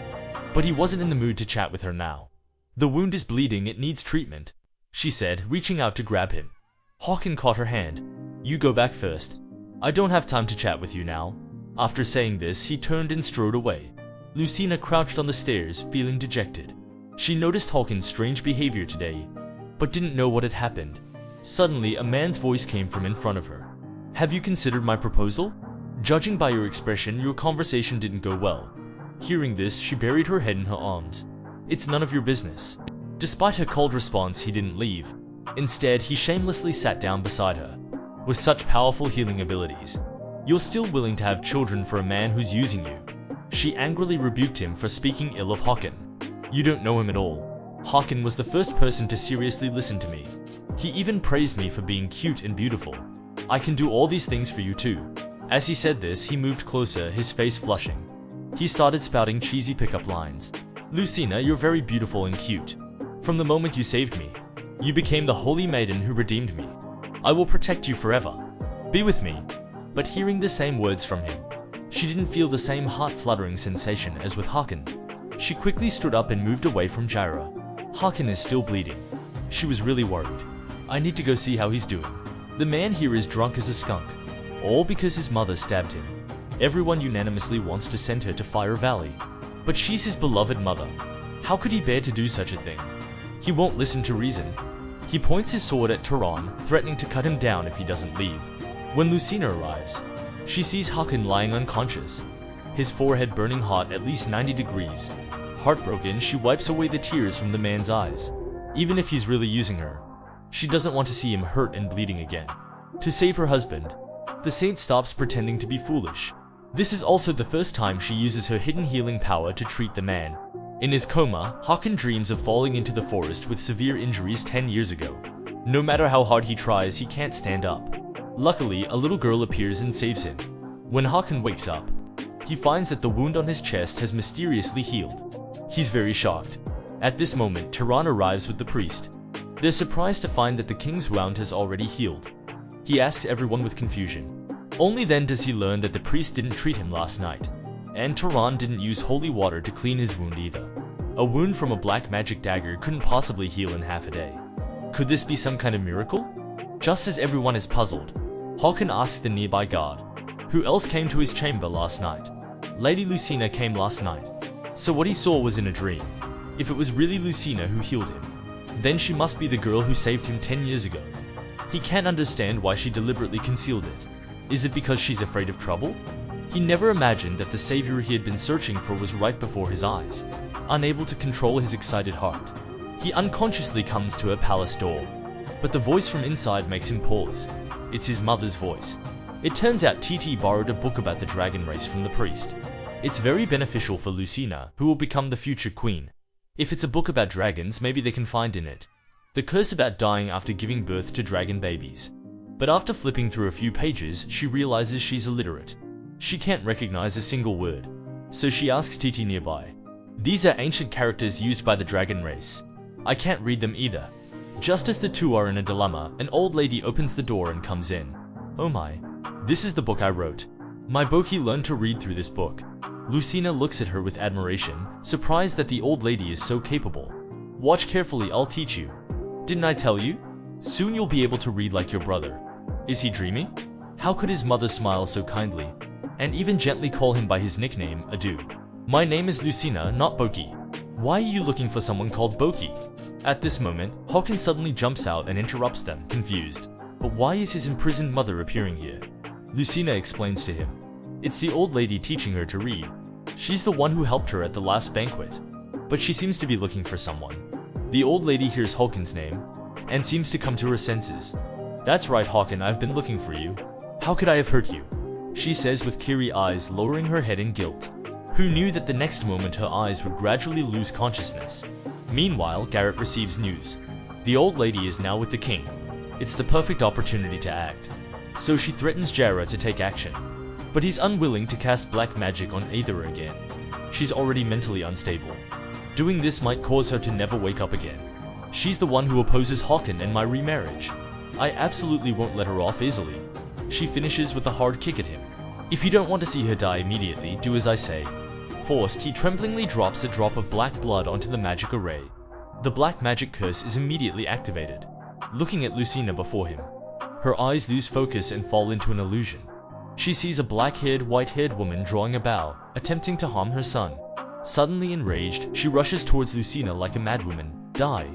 But he wasn't in the mood to chat with her now. The wound is bleeding, it needs treatment, she said, reaching out to grab him. Hakan caught her hand. You go back first. I don't have time to chat with you now. After saying this, he turned and strode away. Lucina crouched on the stairs, feeling dejected. She noticed Hakan's strange behavior today, but didn't know what had happened. Suddenly, a man's voice came from in front of her. Have you considered my proposal? Judging by your expression, your conversation didn't go well. Hearing this, she buried her head in her arms. It's none of your business. Despite her cold response, he didn't leave. Instead, he shamelessly sat down beside her. With such powerful healing abilities, you're still willing to have children for a man who's using you. She angrily rebuked him for speaking ill of Hakan. You don't know him at all. Hakan was the first person to seriously listen to me. He even praised me for being cute and beautiful. I can do all these things for you too. As he said this, he moved closer, his face flushing. He started spouting cheesy pickup lines. Lucina, you're very beautiful and cute. From the moment you saved me, you became the holy maiden who redeemed me. I will protect you forever. Be with me. But hearing the same words from him, she didn't feel the same heart-fluttering sensation as with Hakan. She quickly stood up and moved away from Jaira. Hakan is still bleeding. She was really worried. I need to go see how he's doing. The man here is drunk as a skunk. All because his mother stabbed him. Everyone unanimously wants to send her to Fire Valley. But she's his beloved mother. How could he bear to do such a thing? He won't listen to reason. He points his sword at Tehran, threatening to cut him down if he doesn't leave. When Lucina arrives, she sees Hakan lying unconscious, his forehead burning hot at least 90 degrees. Heartbroken, she wipes away the tears from the man's eyes. Even if he's really using her, she doesn't want to see him hurt and bleeding again. To save her husband, the saint stops pretending to be foolish. This is also the first time she uses her hidden healing power to treat the man. In his coma, Hakan dreams of falling into the forest with severe injuries 10 years ago. No matter how hard he tries, he can't stand up. Luckily, a little girl appears and saves him. When Hakan wakes up, he finds that the wound on his chest has mysteriously healed. He's very shocked. At this moment, Tehran arrives with the priest. They're surprised to find that the king's wound has already healed. He asks everyone with confusion. Only then does he learn that the priest didn't treat him last night. And Tehran didn't use holy water to clean his wound either. A wound from a black magic dagger couldn't possibly heal in half a day. Could this be some kind of miracle? Just as everyone is puzzled, Hakan asks the nearby guard, who else came to his chamber last night? Lady Lucina came last night. So what he saw was in a dream. If it was really Lucina who healed him, then she must be the girl who saved him 10 years ago. He can't understand why she deliberately concealed it. Is it because she's afraid of trouble? He never imagined that the savior he had been searching for was right before his eyes. Unable to control his excited heart, he unconsciously comes to her palace door. But the voice from inside makes him pause. It's his mother's voice. It turns out TT borrowed a book about the dragon race from the priest. It's very beneficial for Lucina, who will become the future queen. If it's a book about dragons, maybe they can find in it the curse about dying after giving birth to dragon babies. But after flipping through a few pages, she realizes she's illiterate. She can't recognize a single word. So she asks TT nearby. These are ancient characters used by the dragon race. I can't read them either. Just as the two are in a dilemma, an old lady opens the door and comes in. Oh my. This is the book I wrote. My Boki learned to read through this book. Lucina looks at her with admiration, surprised that the old lady is so capable. Watch carefully, I'll teach you. Didn't I tell you? Soon you'll be able to read like your brother. Is he dreaming? How could his mother smile so kindly, and even gently call him by his nickname, Adu? My name is Lucina, not Boki. Why are you looking for someone called Boki? At this moment, Hakan suddenly jumps out and interrupts them, confused. But why is his imprisoned mother appearing here? Lucina explains to him. It's the old lady teaching her to read. She's the one who helped her at the last banquet. But she seems to be looking for someone. The old lady hears Hakan's name, and seems to come to her senses. That's right, Hakan, I've been looking for you. How could I have hurt you? She says with teary eyes, lowering her head in guilt. Who knew that the next moment her eyes would gradually lose consciousness? Meanwhile, Garrett receives news. The old lady is now with the king. It's the perfect opportunity to act. So she threatens Jaira to take action. But he's unwilling to cast black magic on Aether again. She's already mentally unstable. Doing this might cause her to never wake up again. She's the one who opposes Hakan and my remarriage. I absolutely won't let her off easily. She finishes with a hard kick at him. If you don't want to see her die immediately, do as I say. Forced, he tremblingly drops a drop of black blood onto the magic array. The black magic curse is immediately activated. Looking at Lucina before him, her eyes lose focus and fall into an illusion. She sees a black-haired, white-haired woman drawing a bow, attempting to harm her son. Suddenly enraged, she rushes towards Lucina like a madwoman. Die.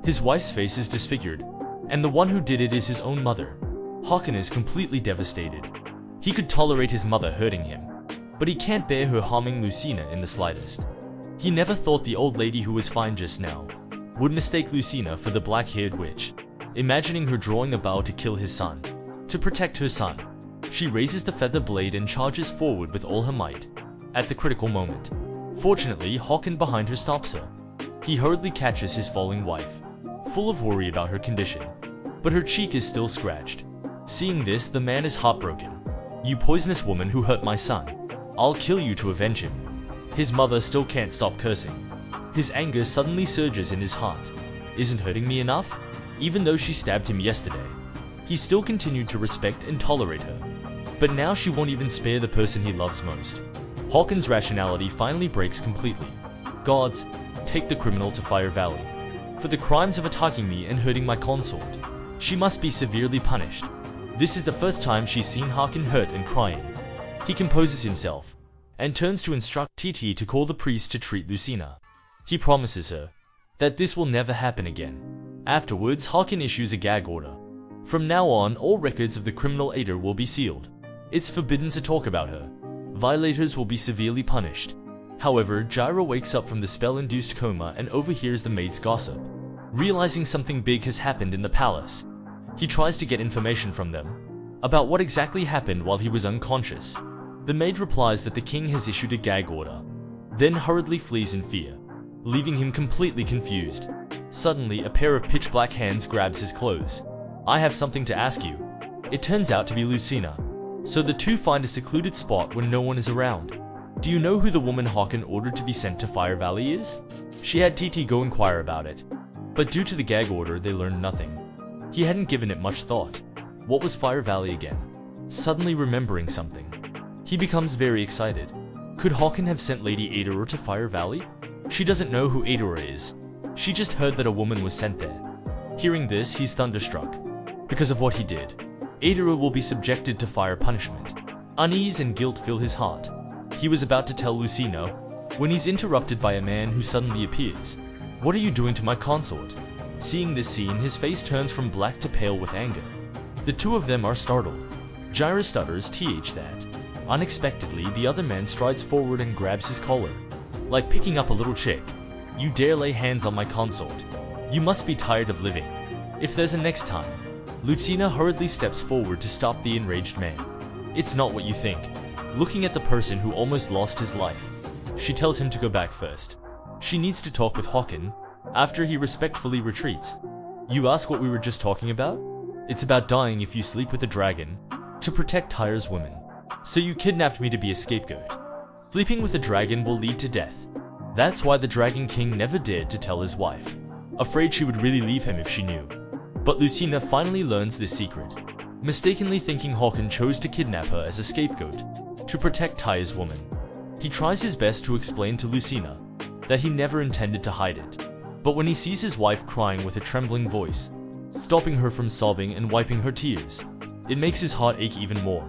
His wife's face is disfigured, and the one who did it is his own mother. Håkon is completely devastated. He could tolerate his mother hurting him, but he can't bear her harming Lucina in the slightest. He never thought the old lady who was fine just now would mistake Lucina for the black-haired witch. Imagining her drawing a bow to kill his son, to protect her son, she raises the feather blade and charges forward with all her might. At the critical moment, fortunately, Håkon behind her stops her. He hurriedly catches his falling wife, full of worry about her condition, but her cheek is still scratched. Seeing this, the man is heartbroken. You poisonous woman who hurt my son. I'll kill you to avenge him. His mother still can't stop cursing. His anger suddenly surges in his heart. Isn't hurting me enough? Even though she stabbed him yesterday, he still continued to respect and tolerate her. But now she won't even spare the person he loves most. Håkon's rationality finally breaks completely. Gods, take the criminal to Fire Valley. For the crimes of attacking me and hurting my consort, she must be severely punished. This is the first time she's seen Håkon hurt and crying. He composes himself, and turns to instruct TT to call the priest to treat Lucina. He promises her that this will never happen again. Afterwards, Håkon issues a gag order. From now on, all records of the criminal aider will be sealed. It's forbidden to talk about her. Violators will be severely punished. However, Jaira wakes up from the spell-induced coma and overhears the maid's gossip. Realizing something big has happened in the palace, he tries to get information from them about what exactly happened while he was unconscious. The maid replies that the king has issued a gag order, then hurriedly flees in fear, leaving him completely confused. Suddenly, a pair of pitch-black hands grabs his clothes. I have something to ask you. It turns out to be Lucina, so the two find a secluded spot when no one is around. Do you know who the woman Håkon ordered to be sent to Fire Valley is? She had TT go inquire about it, but due to the gag order they learned nothing. He hadn't given it much thought. What was Fire Valley again? Suddenly remembering something, he becomes very excited. Could Håkon have sent Lady Aedera to Fire Valley? She doesn't know who Aedera is. She just heard that a woman was sent there. Hearing this, he's thunderstruck. Because of what he did, Aedera will be subjected to fire punishment. Unease and guilt fill his heart. He was about to tell Lucina when he's interrupted by a man who suddenly appears. What are you doing to my consort? Seeing this scene, his face turns from black to pale with anger. The two of them are startled. Jaira stutters that. Unexpectedly, the other man strides forward and grabs his collar. Like picking up a little chick. You dare lay hands on my consort. You must be tired of living. If there's a next time. Lucina hurriedly steps forward to stop the enraged man. It's not what you think. Looking at the person who almost lost his life, she tells him to go back first. She needs to talk with Håkon, after he respectfully retreats. You ask what we were just talking about? It's about dying if you sleep with a dragon, to protect Tyre's women. So you kidnapped me to be a scapegoat. Sleeping with a dragon will lead to death. That's why the Dragon King never dared to tell his wife, afraid she would really leave him if she knew. But Lucina finally learns this secret, mistakenly thinking Håkon chose to kidnap her as a scapegoat, to protect Tyre's woman. He tries his best to explain to Lucina that he never intended to hide it. But when he sees his wife crying with a trembling voice, stopping her from sobbing and wiping her tears, it makes his heart ache even more.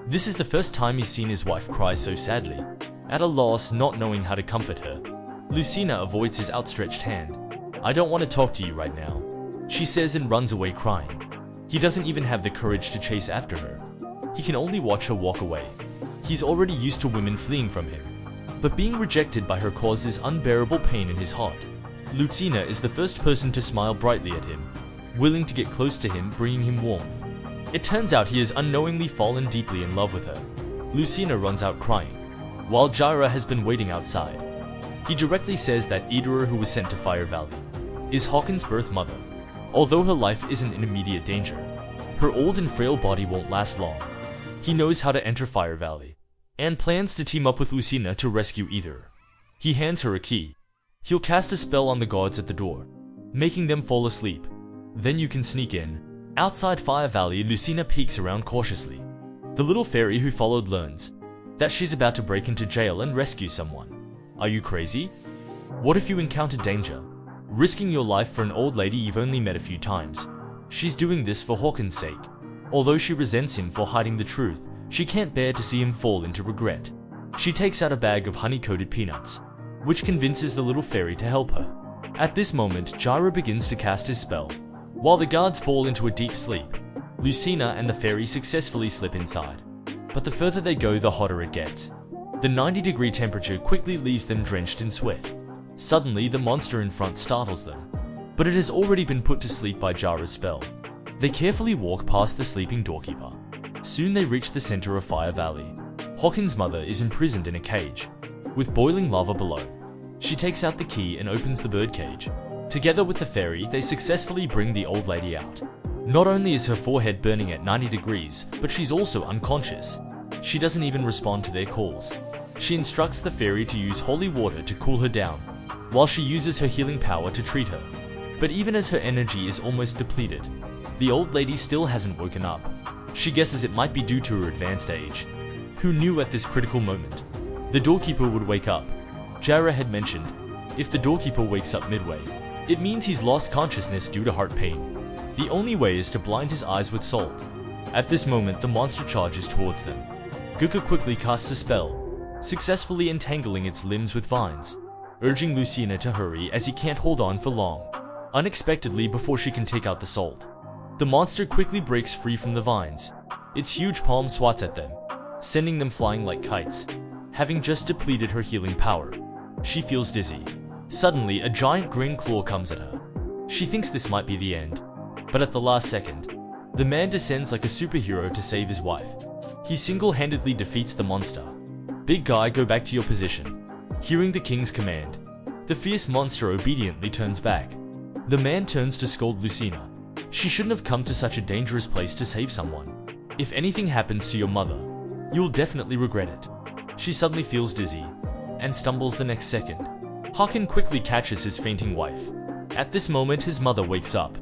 This is the first time he's seen his wife cry so sadly. At a loss, not knowing how to comfort her, Lucina avoids his outstretched hand. I don't want to talk to you right now, she says and runs away crying. He doesn't even have the courage to chase after her. He can only watch her walk away. He's already used to women fleeing from him, but being rejected by her causes unbearable pain in his heart. Lucina is the first person to smile brightly at him, willing to get close to him, bringing him warmth. It turns out he has unknowingly fallen deeply in love with her. Lucina runs out crying, while Jaira has been waiting outside. He directly says that Aedera, who was sent to Fire Valley, is Håkon's birth mother. Although her life isn't in immediate danger, her old and frail body won't last long. He knows how to enter Fire Valley, and plans to team up with Lucina to rescue Aedera. He hands her a key. He'll cast a spell on the guards at the door, making them fall asleep. Then you can sneak in, Outside Fire Valley, Lucina peeks around cautiously. The little fairy who followed learns that she's about to break into jail and rescue someone. Are you crazy? What if you encounter danger? Risking your life for an old lady you've only met a few times. She's doing this for Hawken's sake. Although she resents him for hiding the truth, she can't bear to see him fall into regret. She takes out a bag of honey-coated peanuts, which convinces the little fairy to help her. At this moment, Gyro begins to cast his spell. While the guards fall into a deep sleep, Lucina and the fairy successfully slip inside. But the further they go, the hotter it gets. The 90-degree temperature quickly leaves them drenched in sweat. Suddenly, the monster in front startles them, but it has already been put to sleep by Gyro's spell. They carefully walk past the sleeping doorkeeper. Soon they reach the center of Fire Valley. Hawken's mother is imprisoned in a cage, with boiling lava below. She takes out the key and opens the birdcage. Together with the fairy, they successfully bring the old lady out. Not only is her forehead burning at 90 degrees, but she's also unconscious. She doesn't even respond to their calls. She instructs the fairy to use holy water to cool her down, while she uses her healing power to treat her. But even as her energy is almost depleted, the old lady still hasn't woken up. She guesses it might be due to her advanced age. Who knew at this critical moment the doorkeeper would wake up? Gyro had mentioned, if the doorkeeper wakes up midway, it means he's lost consciousness due to heart pain. The only way is to blind his eyes with salt. At this moment, the monster charges towards them. Guka quickly casts a spell, successfully entangling its limbs with vines, urging Lucina to hurry as he can't hold on for long. Unexpectedly, before she can take out the salt, the monster quickly breaks free from the vines. Its huge palm swats at them, sending them flying like kites. Having just depleted her healing power, she feels dizzy. Suddenly, a giant green claw comes at her. She thinks this might be the end, but at the last second, the man descends like a superhero to save his wife. He single-handedly defeats the monster. Big guy, go back to your position. Hearing the king's command, the fierce monster obediently turns back. The man turns to scold Lucina. She shouldn't have come to such a dangerous place to save someone. If anything happens to your mother, you'll definitely regret it. She suddenly feels dizzy and stumbles the next second. Hawken quickly catches his fainting wife. At this moment, his mother wakes up,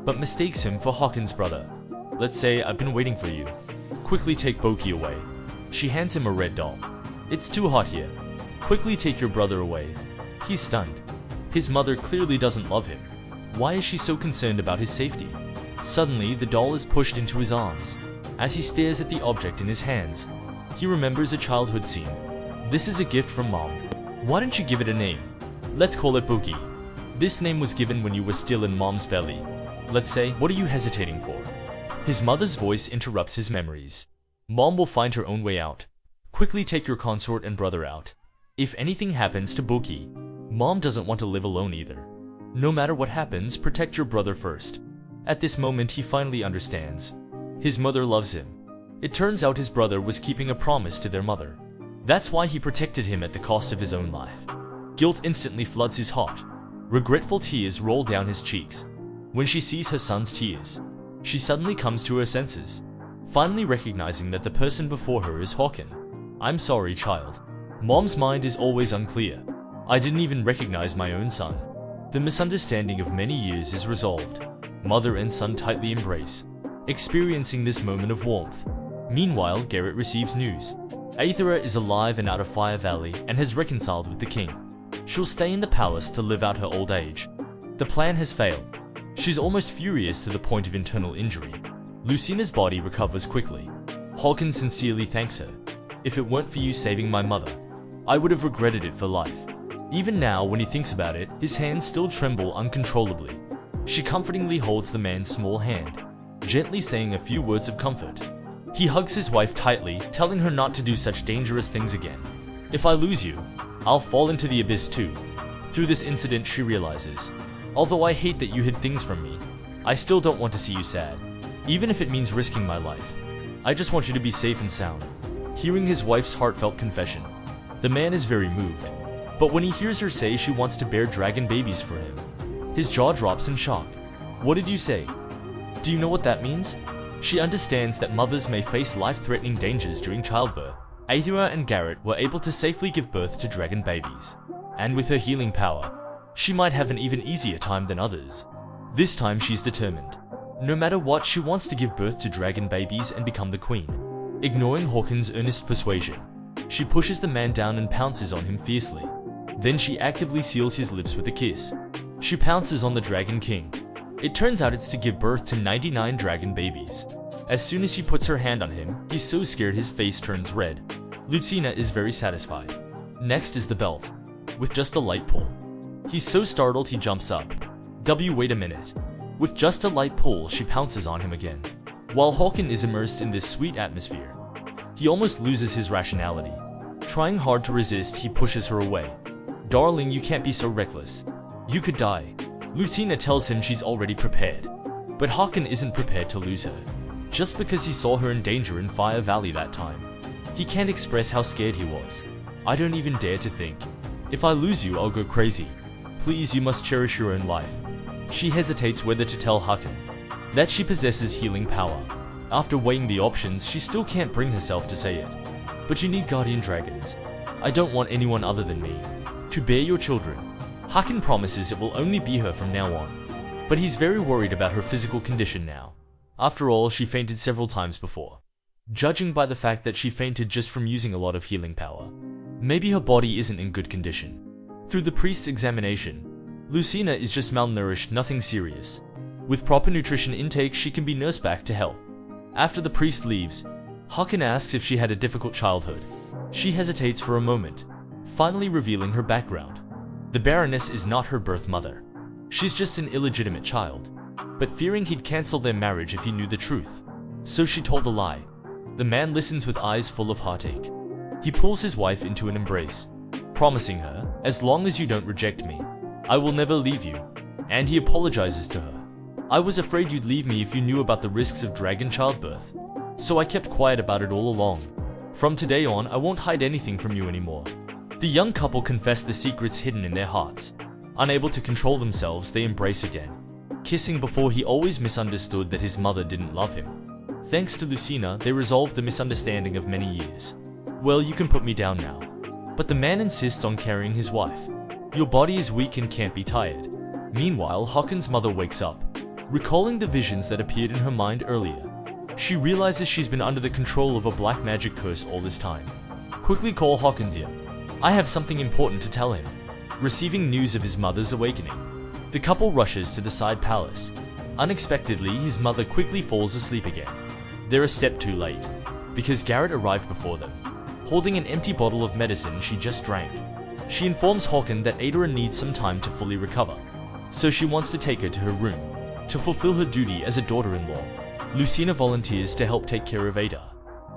but mistakes him for Hawken's brother. Let's say, I've been waiting for you. Quickly take Boki away. She hands him a red doll. It's too hot here. Quickly take your brother away. He's stunned. His mother clearly doesn't love him. Why is she so concerned about his safety? Suddenly, the doll is pushed into his arms. As he stares at the object in his hands, he remembers a childhood scene. This is a gift from Mom. Why don't you give it a name? Let's call it Boki. This name was given when you were still in Mom's belly. Let's say, what are you hesitating for? His mother's voice interrupts his memories. Mom will find her own way out. Quickly take your consort and brother out. If anything happens to Boki, Mom doesn't want to live alone either. No matter what happens, protect your brother first. At this moment, he finally understands. His mother loves him. It turns out his brother was keeping a promise to their mother. That's why he protected him at the cost of his own life. Guilt instantly floods his heart. Regretful tears roll down his cheeks. When she sees her son's tears, she suddenly comes to her senses, finally recognizing that the person before her is Hawken. I'm sorry, child. Mom's mind is always unclear. I didn't even recognize my own son. The misunderstanding of many years is resolved. Mother and son tightly embrace, experiencing this moment of warmth. Meanwhile, Garrett receives news. Aethera is alive and out of Fire Valley and has reconciled with the king. She'll stay in the palace to live out her old age. The plan has failed. She's almost furious to the point of internal injury. Lucina's body recovers quickly. Hawken sincerely thanks her. If it weren't for you saving my mother, I would have regretted it for life. Even now, when he thinks about it, his hands still tremble uncontrollably. She comfortingly holds the man's small hand, gently saying a few words of comfort. He hugs his wife tightly, telling her not to do such dangerous things again. If I lose you, I'll fall into the abyss too. Through this incident, she realizes, although I hate that you hid things from me, I still don't want to see you sad, even if it means risking my life. I just want you to be safe and sound. Hearing his wife's heartfelt confession, the man is very moved. But when he hears her say she wants to bear dragon babies for him, his jaw drops in shock. What did you say? Do you know what that means? She understands that mothers may face life-threatening dangers during childbirth. Aethera and Garrett were able to safely give birth to dragon babies, and with her healing power, she might have an even easier time than others. This time she's determined. No matter what, she wants to give birth to dragon babies and become the queen. Ignoring Hawkins' earnest persuasion, she pushes the man down and pounces on him fiercely. Then she actively seals his lips with a kiss. She pounces on the Dragon King. It turns out it's to give birth to 99 dragon babies. As soon as she puts her hand on him, he's so scared his face turns red. Lucina is very satisfied. Next is the belt, with just a light pull. He's so startled he jumps up. Wait a minute. With just a light pull, she pounces on him again. While Hawkins is immersed in this sweet atmosphere, he almost loses his rationality. Trying hard to resist, he pushes her away. Darling, you can't be so reckless. You could die. Lucina tells him she's already prepared. But Hawkins isn't prepared to lose her. Just because he saw her in danger in Fire Valley that time. He can't express how scared he was. I don't even dare to think. If I lose you, I'll go crazy. Please, you must cherish your own life. She hesitates whether to tell Hawkins that she possesses healing power. After weighing the options, she still can't bring herself to say it. But you need guardian dragons. I don't want anyone other than me to bear your children. Hawkins promises it will only be her from now on. But he's very worried about her physical condition now. After all, she fainted several times before. Judging by the fact that she fainted just from using a lot of healing power, maybe her body isn't in good condition. Through the priest's examination, Lucina is just malnourished, nothing serious. With proper nutrition intake, she can be nursed back to health. After the priest leaves, Hawkins asks if she had a difficult childhood. She hesitates for a moment, finally revealing her background. The Baroness is not her birth mother. She's just an illegitimate child. But fearing he'd cancel their marriage if he knew the truth, so she told a lie. The man listens with eyes full of heartache. He pulls his wife into an embrace, promising her, as long as you don't reject me, I will never leave you. And he apologizes to her. I was afraid you'd leave me if you knew about the risks of dragon childbirth. So I kept quiet about it all along. From today on, I won't hide anything from you anymore. The young couple confess the secrets hidden in their hearts. Unable to control themselves, they embrace again. Kissing before he always misunderstood that his mother didn't love him. Thanks to Lucina, they resolved the misunderstanding of many years. Well, you can put me down now. But the man insists on carrying his wife. Your body is weak and can't be tired. Meanwhile, Hawkins' mother wakes up, recalling the visions that appeared in her mind earlier. She realizes she's been under the control of a black magic curse all this time. Quickly call Hawkins here. I have something important to tell him. Receiving news of his mother's awakening, the couple rushes to the side palace. Unexpectedly, his mother quickly falls asleep again. They're a step too late, because Garrett arrived before them, holding an empty bottle of medicine she just drank. She informs Hawkins that Adara needs some time to fully recover, so she wants to take her to her room, to fulfill her duty as a daughter-in-law. Lucina volunteers to help take care of Ada,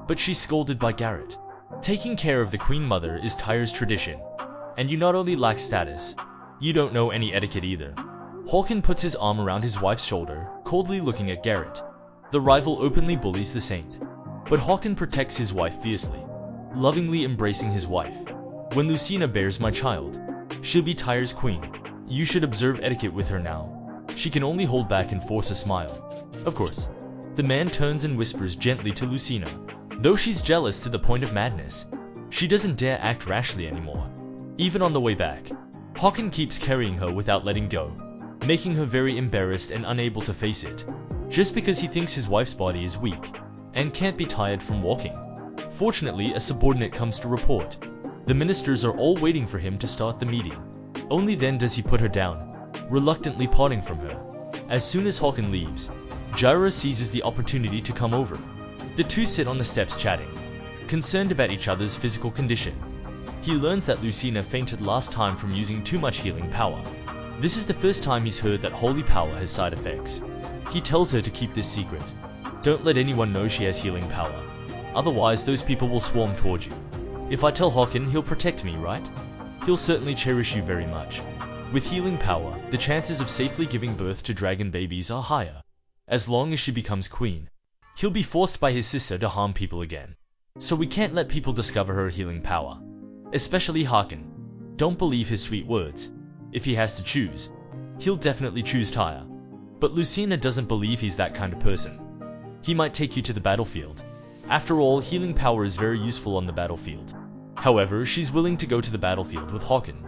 but she's scolded by Garrett. Taking care of the Queen Mother is Tyre's tradition, and you not only lack status, you don't know any etiquette either. Hawkins puts his arm around his wife's shoulder, coldly looking at Garrett. The rival openly bullies the saint, but Hawkins protects his wife fiercely, lovingly embracing his wife. When Lucina bears my child, she'll be Tyre's queen. You should observe etiquette with her now. She can only hold back and force a smile. Of course. The man turns and whispers gently to Lucina. Though she's jealous to the point of madness, she doesn't dare act rashly anymore. Even on the way back, Hawkins keeps carrying her without letting go, making her very embarrassed and unable to face it, just because he thinks his wife's body is weak and can't be tired from walking. Fortunately, a subordinate comes to report. The ministers are all waiting for him to start the meeting. Only then does he put her down, reluctantly parting from her. As soon as Hawkins leaves, Jaira seizes the opportunity to come over. The two sit on the steps chatting, concerned about each other's physical condition. He learns that Lucina fainted last time from using too much healing power. This is the first time he's heard that holy power has side effects. He tells her to keep this secret. Don't let anyone know she has healing power. Otherwise, those people will swarm toward you. If I tell Hawkins, he'll protect me, right? He'll certainly cherish you very much. With healing power, the chances of safely giving birth to dragon babies are higher. As long as she becomes queen, he'll be forced by his sister to harm people again. So we can't let people discover her healing power. Especially Hawkins. Don't believe his sweet words. If he has to choose, he'll definitely choose Tyre. But Lucina doesn't believe he's that kind of person. He might take you to the battlefield. After all, healing power is very useful on the battlefield. However, she's willing to go to the battlefield with Hawkins.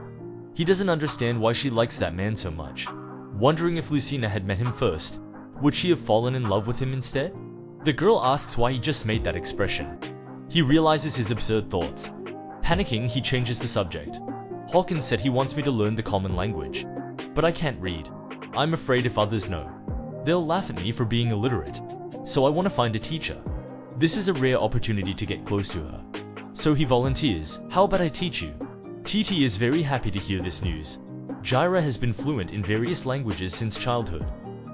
He doesn't understand why she likes that man so much. Wondering if Lucina had met him first, Would she have fallen in love with him instead? The girl asks why he just made that expression. He realizes his absurd thoughts. Panicking, he changes the subject. Hawkins said he wants me to learn the common language. But I can't read. I'm afraid if others know, they'll laugh at me for being illiterate. So I want to find a teacher. This is a rare opportunity to get close to her. So he volunteers. How about I teach you? TT is very happy to hear this news. Jaira has been fluent in various languages since childhood.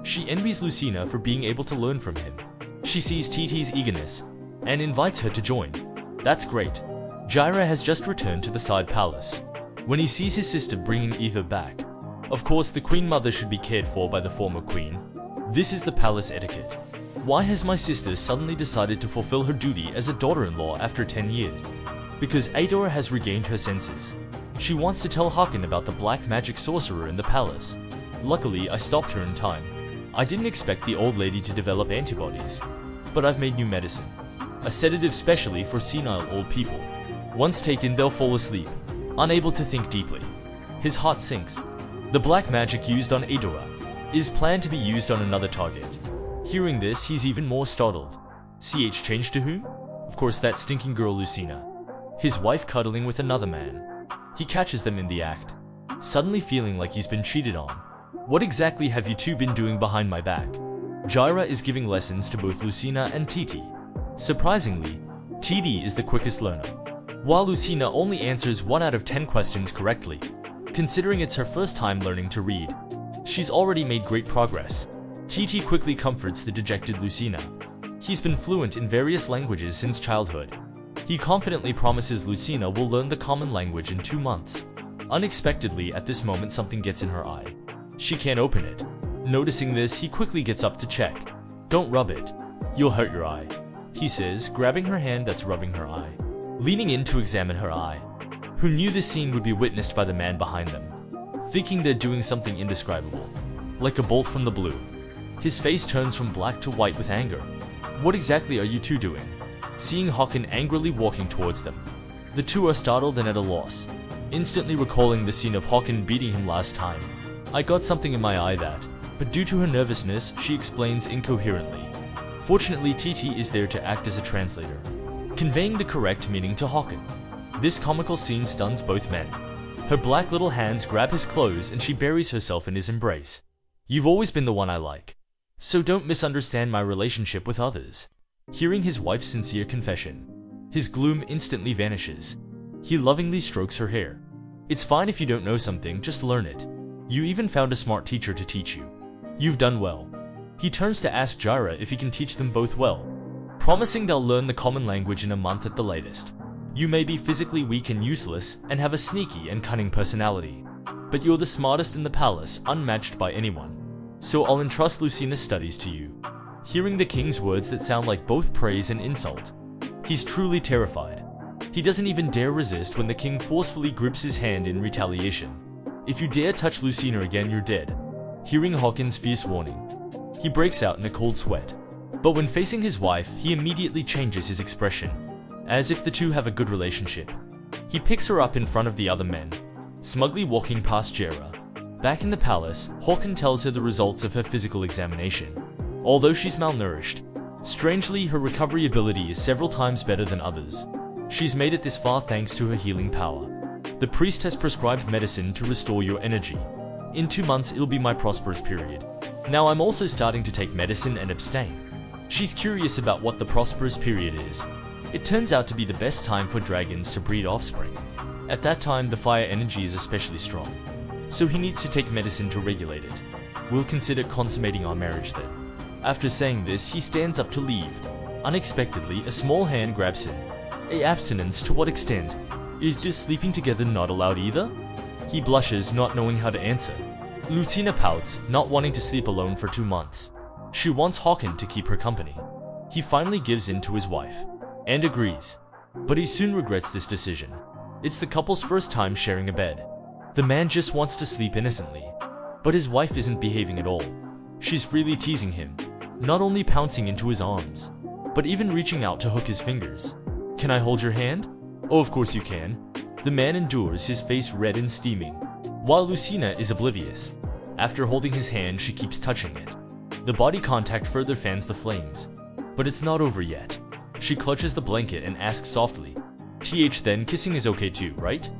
She envies Lucina for being able to learn from him. She sees TT's eagerness and invites her to join. That's great. Jaira has just returned to the side palace when he sees his sister bringing Eva back. Of course, the queen mother should be cared for by the former queen. This is the palace etiquette. Why has my sister suddenly decided to fulfill her duty as a daughter-in-law after 10 years? Because Adora has regained her senses. She wants to tell Hakan about the black magic sorcerer in the palace. Luckily, I stopped her in time. I didn't expect the old lady to develop antibodies. But I've made new medicine. A sedative specially for senile old people. Once taken, they'll fall asleep, unable to think deeply. His heart sinks. The black magic used on Adora is planned to be used on another target. Hearing this, he's even more startled. CH changed to whom? Of course, that stinking girl Lucina. His wife cuddling with another man. He catches them in the act, suddenly feeling like he's been cheated on. What exactly have you two been doing behind my back? Jaira is giving lessons to both Lucina and TT. Surprisingly, TT is the quickest learner, while Lucina only answers 1 out of 10 questions correctly. Considering it's her first time learning to read, she's already made great progress. TT quickly comforts the dejected Lucina. He's been fluent in various languages since childhood. He confidently promises Lucina will learn the common language in 2 months. Unexpectedly, at this moment, something gets in her eye. She can't open it. Noticing this, he quickly gets up to check. Don't rub it. You'll hurt your eye, he says, grabbing her hand that's rubbing her eye. Leaning in to examine her eye. Who knew this scene would be witnessed by the man behind them? Thinking they're doing something indescribable, like a bolt from the blue. His face turns from black to white with anger. What exactly are you two doing? Seeing Hakan angrily walking towards them, the two are startled and at a loss, instantly recalling the scene of Hakan beating him last time. I got something in my eye that, but due to her nervousness, she explains incoherently. Fortunately, TT is there to act as a translator, conveying the correct meaning to Hakan. This comical scene stuns both men. Her black little hands grab his clothes and she buries herself in his embrace. You've always been the one I like, so don't misunderstand my relationship with others. Hearing his wife's sincere confession, his gloom instantly vanishes. He lovingly strokes her hair. It's fine if you don't know something, just learn it. You even found a smart teacher to teach you. You've done well. He turns to ask Jaira if he can teach them both well, promising they'll learn the common language in a month at the latest. You may be physically weak and useless and have a sneaky and cunning personality, but you're the smartest in the palace, unmatched by anyone. So I'll entrust Lucina's studies to you. Hearing the king's words that sound like both praise and insult, he's truly terrified. He doesn't even dare resist when the king forcefully grips his hand in retaliation. If you dare touch Lucina again, you're dead. Hearing Hawkins' fierce warning, he breaks out in a cold sweat. But when facing his wife, he immediately changes his expression, as if the two have a good relationship. He picks her up in front of the other men, smugly walking past Jaira. Back in the palace, Hawkins tells her the results of her physical examination. Although she's malnourished, strangely her recovery ability is several times better than others. She's made it this far thanks to her healing power. The priest has prescribed medicine to restore your energy. In 2 months it'll be my prosperous period. Now I'm also starting to take medicine and abstain. She's curious about what the prosperous period is. It turns out to be the best time for dragons to breed offspring. At that time the fire energy is especially strong, so he needs to take medicine to regulate it. We'll consider consummating our marriage then. After saying this, he stands up to leave. Unexpectedly, a small hand grabs him. Abstinence to what extent? Is just sleeping together not allowed either? He blushes, not knowing how to answer. Lucina pouts, not wanting to sleep alone for 2 months. She wants Hakan to keep her company. He finally gives in to his wife, and agrees. But he soon regrets this decision. It's the couple's first time sharing a bed. The man just wants to sleep innocently, but his wife isn't behaving at all. She's freely teasing him, not only pouncing into his arms, but even reaching out to hook his fingers. Can I hold your hand? Oh, of course you can. The man endures, his face red and steaming, while Lucina is oblivious. After holding his hand, she keeps touching it. The body contact further fans the flames. But it's not over yet. She clutches the blanket and asks softly, then kissing is okay too, right?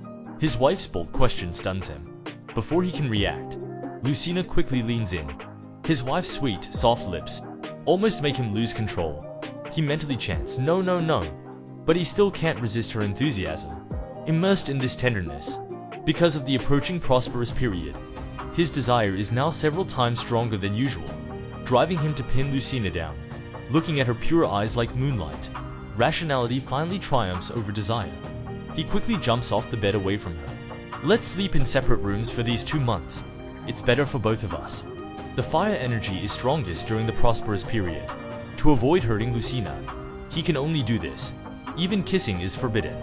His wife's bold question stuns him. Before he can react, Lucina quickly leans in. His wife's sweet, soft lips almost make him lose control. He mentally chants, no, no, no. But he still can't resist her enthusiasm. Immersed in this tenderness, because of the approaching prosperous period, his desire is now several times stronger than usual, driving him to pin Lucina down. Looking at her pure eyes like moonlight, rationality finally triumphs over desire. He quickly jumps off the bed away from her. Let's sleep in separate rooms for these 2 months. It's better for both of us. The fire energy is strongest during the prosperous period. To avoid hurting Lucina, he can only do this. Even kissing is forbidden.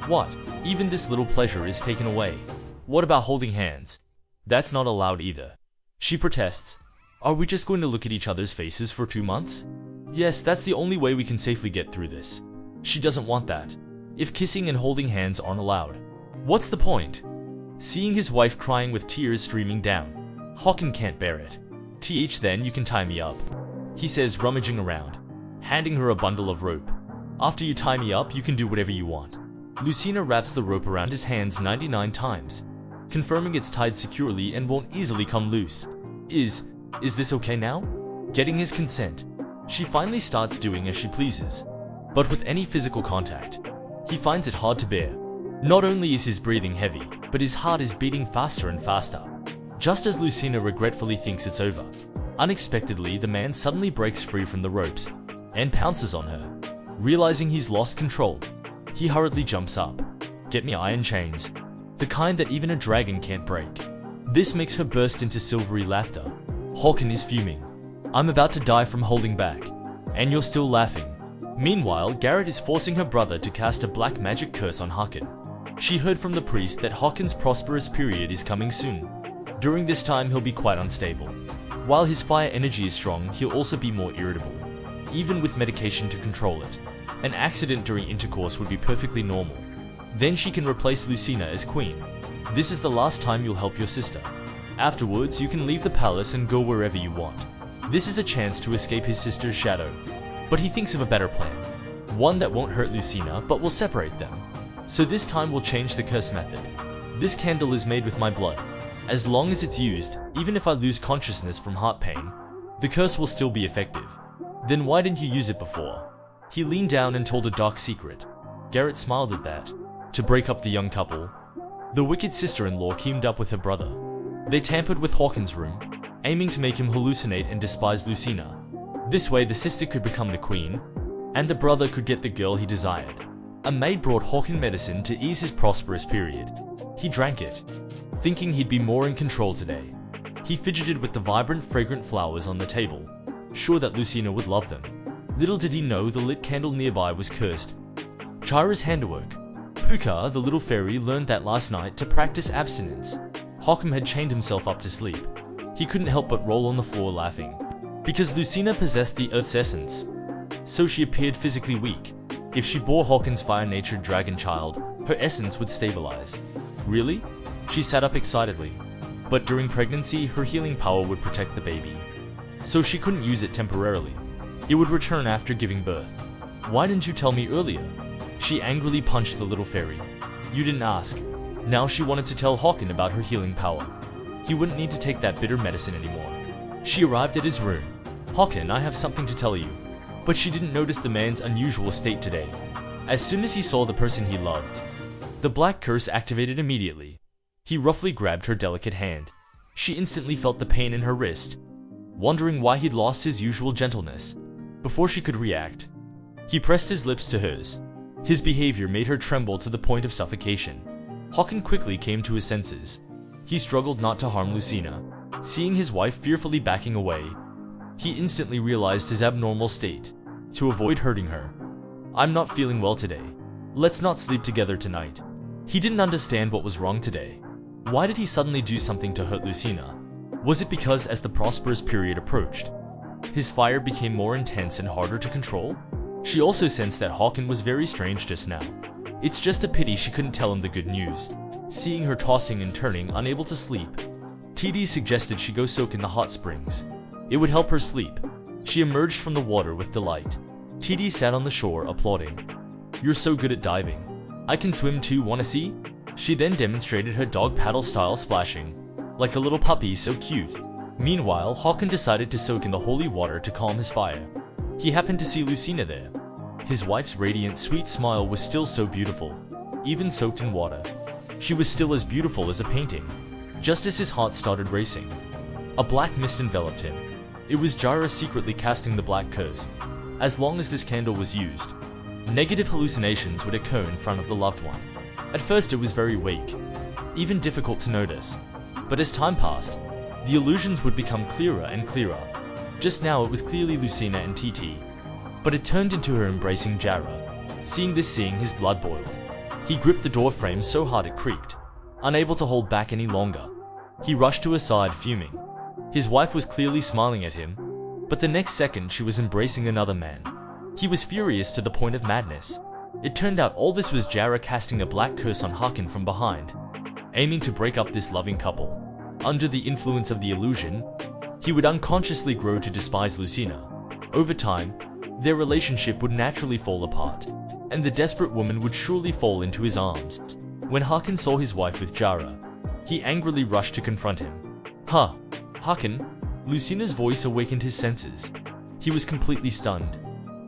What? Even this little pleasure is taken away. What about holding hands? That's not allowed either. She protests. Are we just going to look at each other's faces for 2 months? Yes, that's the only way we can safely get through this. She doesn't want that. If kissing and holding hands aren't allowed, what's the point? Seeing his wife crying with tears streaming down, Hawken can't bear it. Then you can tie me up, he says, rummaging around, handing her a bundle of rope. After you tie me up, you can do whatever you want. Lucina wraps the rope around his hands 99 times, confirming it's tied securely and won't easily come loose. Is this okay now? Getting his consent, she finally starts doing as she pleases. But with any physical contact, he finds it hard to bear. Not only is his breathing heavy, but his heart is beating faster and faster. Just as Lucina regretfully thinks it's over, unexpectedly the man suddenly breaks free from the ropes and pounces on her. Realizing he's lost control, he hurriedly jumps up. Get me iron chains, the kind that even a dragon can't break. This makes her burst into silvery laughter. Hawken is fuming. I'm about to die from holding back, and you're still laughing. Meanwhile, Garrett is forcing her brother to cast a black magic curse on Hawken. She heard from the priest that Hawken's prosperous period is coming soon. During this time, he'll be quite unstable. While his fire energy is strong, he'll also be more irritable, even with medication to control it. An accident during intercourse would be perfectly normal. Then she can replace Lucina as queen. This is the last time you'll help your sister. Afterwards, you can leave the palace and go wherever you want. This is a chance to escape his sister's shadow. But he thinks of a better plan. One that won't hurt Lucina, but will separate them. So this time we'll change the curse method. This candle is made with my blood. As long as it's used, even if I lose consciousness from heart pain, the curse will still be effective. Then why didn't you use it before? He leaned down and told a dark secret. Garrett smiled at that. To break up the young couple, the wicked sister-in-law teamed up with her brother. They tampered with Hawken's room, aiming to make him hallucinate and despise Lucina. This way the sister could become the queen, and the brother could get the girl he desired. A maid brought Hawken medicine to ease his prosperous period. He drank it, thinking he'd be more in control today. He fidgeted with the vibrant, fragrant flowers on the table, sure that Lucina would love them. Little did he know the lit candle nearby was cursed. Chira's handiwork. Puka, the little fairy, learned that last night to practice abstinence. Hawken had chained himself up to sleep. He couldn't help but roll on the floor laughing. Because Lucina possessed the Earth's essence, so she appeared physically weak. If she bore Hawken's fire-natured dragon child, her essence would stabilize. Really? She sat up excitedly. But during pregnancy, her healing power would protect the baby. So she couldn't use it temporarily. It would return after giving birth. Why didn't you tell me earlier? She angrily punched the little fairy. You didn't ask. Now she wanted to tell Hawken about her healing power. He wouldn't need to take that bitter medicine anymore. She arrived at his room. Hawken, I have something to tell you. But she didn't notice the man's unusual state today. As soon as he saw the person he loved, the black curse activated immediately. He roughly grabbed her delicate hand. She instantly felt the pain in her wrist, wondering why he'd lost his usual gentleness. Before she could react, he pressed his lips to hers. His behavior made her tremble to the point of suffocation. Hawken quickly came to his senses. He struggled not to harm Lucina. Seeing his wife fearfully backing away, he instantly realized his abnormal state. To avoid hurting her, I'm not feeling well today. Let's not sleep together tonight. He didn't understand what was wrong today. Why did he suddenly do something to hurt Lucina? Was it because as the prosperous period approached, his fire became more intense and harder to control? She also sensed that Hawken was very strange just now. It's just a pity she couldn't tell him the good news. Seeing her tossing and turning, unable to sleep, TD suggested she go soak in the hot springs. It would help her sleep. She emerged from the water with delight. TT sat on the shore applauding. "You're so good at diving. I can swim too, wanna see?" She then demonstrated her dog paddle style splashing. Like a little puppy, so cute. Meanwhile, Håkon decided to soak in the holy water to calm his fire. He happened to see Lucina there. His wife's radiant, sweet smile was still so beautiful, even soaked in water. She was still as beautiful as a painting. Just as his heart started racing, a black mist enveloped him. It was Jara secretly casting the black curse. As long as this candle was used, negative hallucinations would occur in front of the loved one. At first it was very weak, even difficult to notice. But as time passed, the illusions would become clearer and clearer. Just now it was clearly Lucina and TT, but it turned into her embracing Jara. Seeing his blood boiled. He gripped the door frame so hard it creaked, unable to hold back any longer. He rushed to her side, fuming. His wife was clearly smiling at him, but the next second she was embracing another man. He was furious to the point of madness. It turned out all this was Jara casting a black curse on Håkon from behind, aiming to break up this loving couple. Under the influence of the illusion, he would unconsciously grow to despise Lucina. Over time, their relationship would naturally fall apart, and the desperate woman would surely fall into his arms. When Håkon saw his wife with Jara, he angrily rushed to confront him. "Huh, Håkon?" Lucina's voice awakened his senses. He was completely stunned,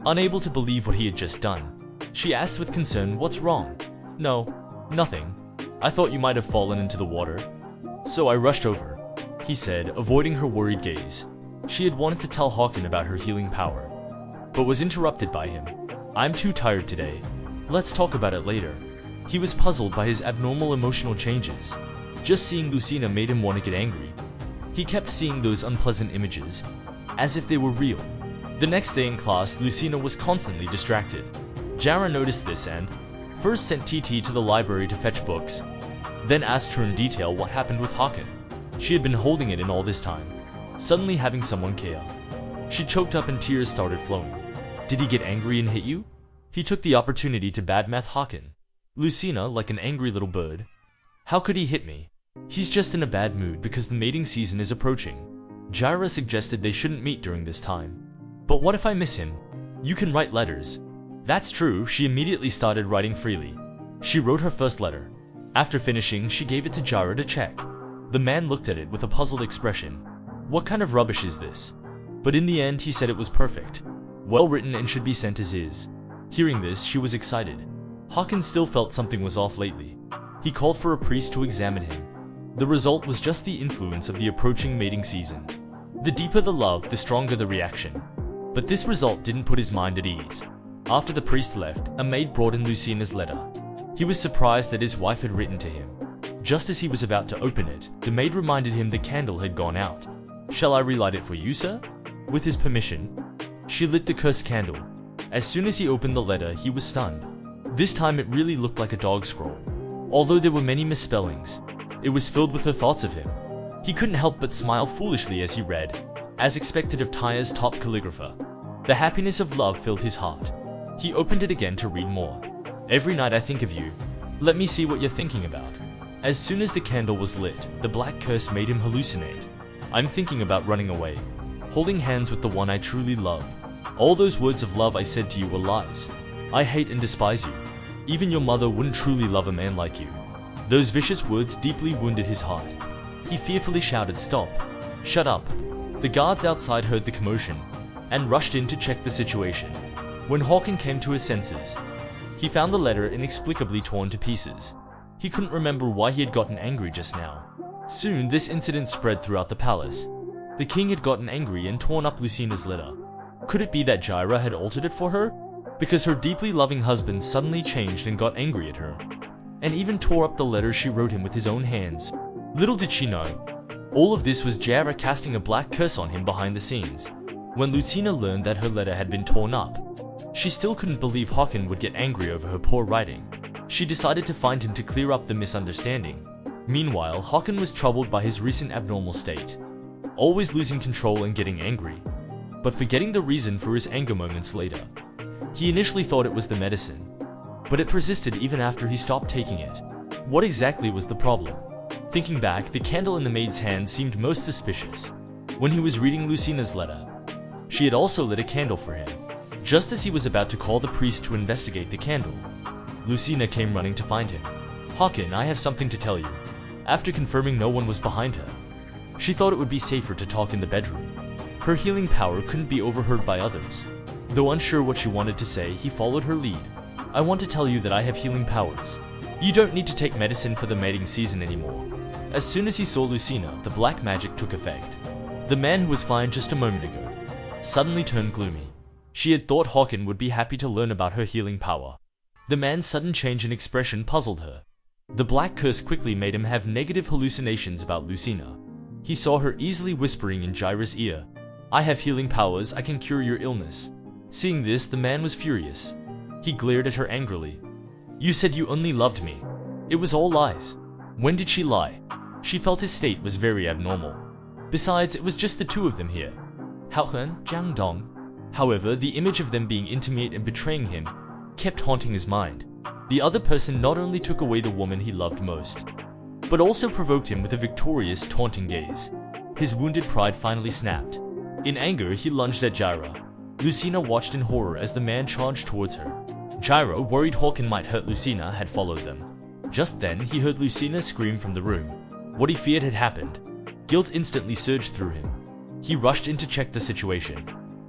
unable to believe what he had just done. She asked with concern, "What's wrong?" "No, nothing. I thought you might have fallen into the water, so I rushed over," he said, avoiding her worried gaze. She had wanted to tell Håkon about her healing power, but was interrupted by him. "I'm too tired today. Let's talk about it later." He was puzzled by his abnormal emotional changes. Just seeing Lucina made him want to get angry. He kept seeing those unpleasant images, as if they were real. The next day in class, Lucina was constantly distracted. Jara noticed this and first sent TT to the library to fetch books, then asked her in detail what happened with Håkon. She had been holding it in all this time, suddenly having someone care. She choked up and tears started flowing. "Did he get angry and hit you?" He took the opportunity to badmouth Håkon. Lucina, like an angry little bird. "How could he hit me? He's just in a bad mood because the mating season is approaching." Jara suggested they shouldn't meet during this time. "But what if I miss him? You can write letters." That's true. She immediately started writing freely. She wrote her first letter. After finishing, she gave it to Jara to check. The man looked at it with a puzzled expression. "What kind of rubbish is this?" But in the end, he said it was perfect, well written, and should be sent as is. Hearing this, she was excited. Håkon still felt something was off lately. He called for a priest to examine him. The result was just the influence of the approaching mating season. The deeper the love, the stronger the reaction. But this result didn't put his mind at ease. After the priest left, a maid brought in Lucina's letter. He was surprised that his wife had written to him. Just as he was about to open it, the maid reminded him the candle had gone out. "Shall I relight it for you, sir?" With his permission, she lit the cursed candle. As soon as he opened the letter, he was stunned. This time it really looked like a dog scroll. Although there were many misspellings, it was filled with her thoughts of him. He couldn't help but smile foolishly as he read, as expected of Tyre's top calligrapher. The happiness of love filled his heart. He opened it again to read more. "Every night I think of you. Let me see what you're thinking about." As soon as the candle was lit, the black curse made him hallucinate. "I'm thinking about running away, holding hands with the one I truly love. All those words of love I said to you were lies. I hate and despise you. Even your mother wouldn't truly love a man like you." Those vicious words deeply wounded his heart. He fearfully shouted, "Stop! Shut up!" The guards outside heard the commotion and rushed in to check the situation. When Håkon came to his senses, he found the letter inexplicably torn to pieces. He couldn't remember why he had gotten angry just now. Soon this incident spread throughout the palace. The king had gotten angry and torn up Lucina's letter. Could it be that Jara had altered it for her? Because her deeply loving husband suddenly changed and got angry at her, and even tore up the letter she wrote him with his own hands. Little did she know, all of this was Jara casting a black curse on him behind the scenes. When Lucina learned that her letter had been torn up, she still couldn't believe Håkon would get angry over her poor writing. She decided to find him to clear up the misunderstanding. Meanwhile, Håkon was troubled by his recent abnormal state, always losing control and getting angry, but forgetting the reason for his anger moments later. He initially thought it was the medicine, but it persisted even after he stopped taking it. What exactly was the problem? Thinking back, the candle in the maid's hand seemed most suspicious. when he was reading Lucina's letter. She had also lit a candle for him. Just as he was about to call the priest to investigate the candle, Lucina came running to find him. "Hakan, I have something to tell you." After confirming no one was behind her, she thought it would be safer to talk in the bedroom. Her healing power couldn't be overheard by others. Though unsure what she wanted to say, he followed her lead. "I want to tell you that I have healing powers. You don't need to take medicine for the mating season anymore." As soon as he saw Lucina, the black magic took effect. The man who was fine just a moment ago suddenly turned gloomy. She had thought Hakan would be happy to learn about her healing power. The man's sudden change in expression puzzled her. The black curse quickly made him have negative hallucinations about Lucina. He saw her easily whispering in Jaira's ear, "I have healing powers, I can cure your illness." Seeing this, the man was furious. He glared at her angrily. "You said you only loved me. It was all lies. When did she lie?" She felt his state was very abnormal. Besides, it was just the two of them here. Haohen, Jiang Dong. However, the image of them being intimate and betraying him kept haunting his mind. The other person not only took away the woman he loved most, but also provoked him with a victorious, taunting gaze. His wounded pride finally snapped. In anger, he lunged at Jaira. Lucina watched in horror as the man charged towards her. Jaira, worried Hakan might hurt Lucina, had followed them. Just then, he heard Lucina scream from the room. What he feared had happened. Guilt instantly surged through him. He rushed in to check the situation.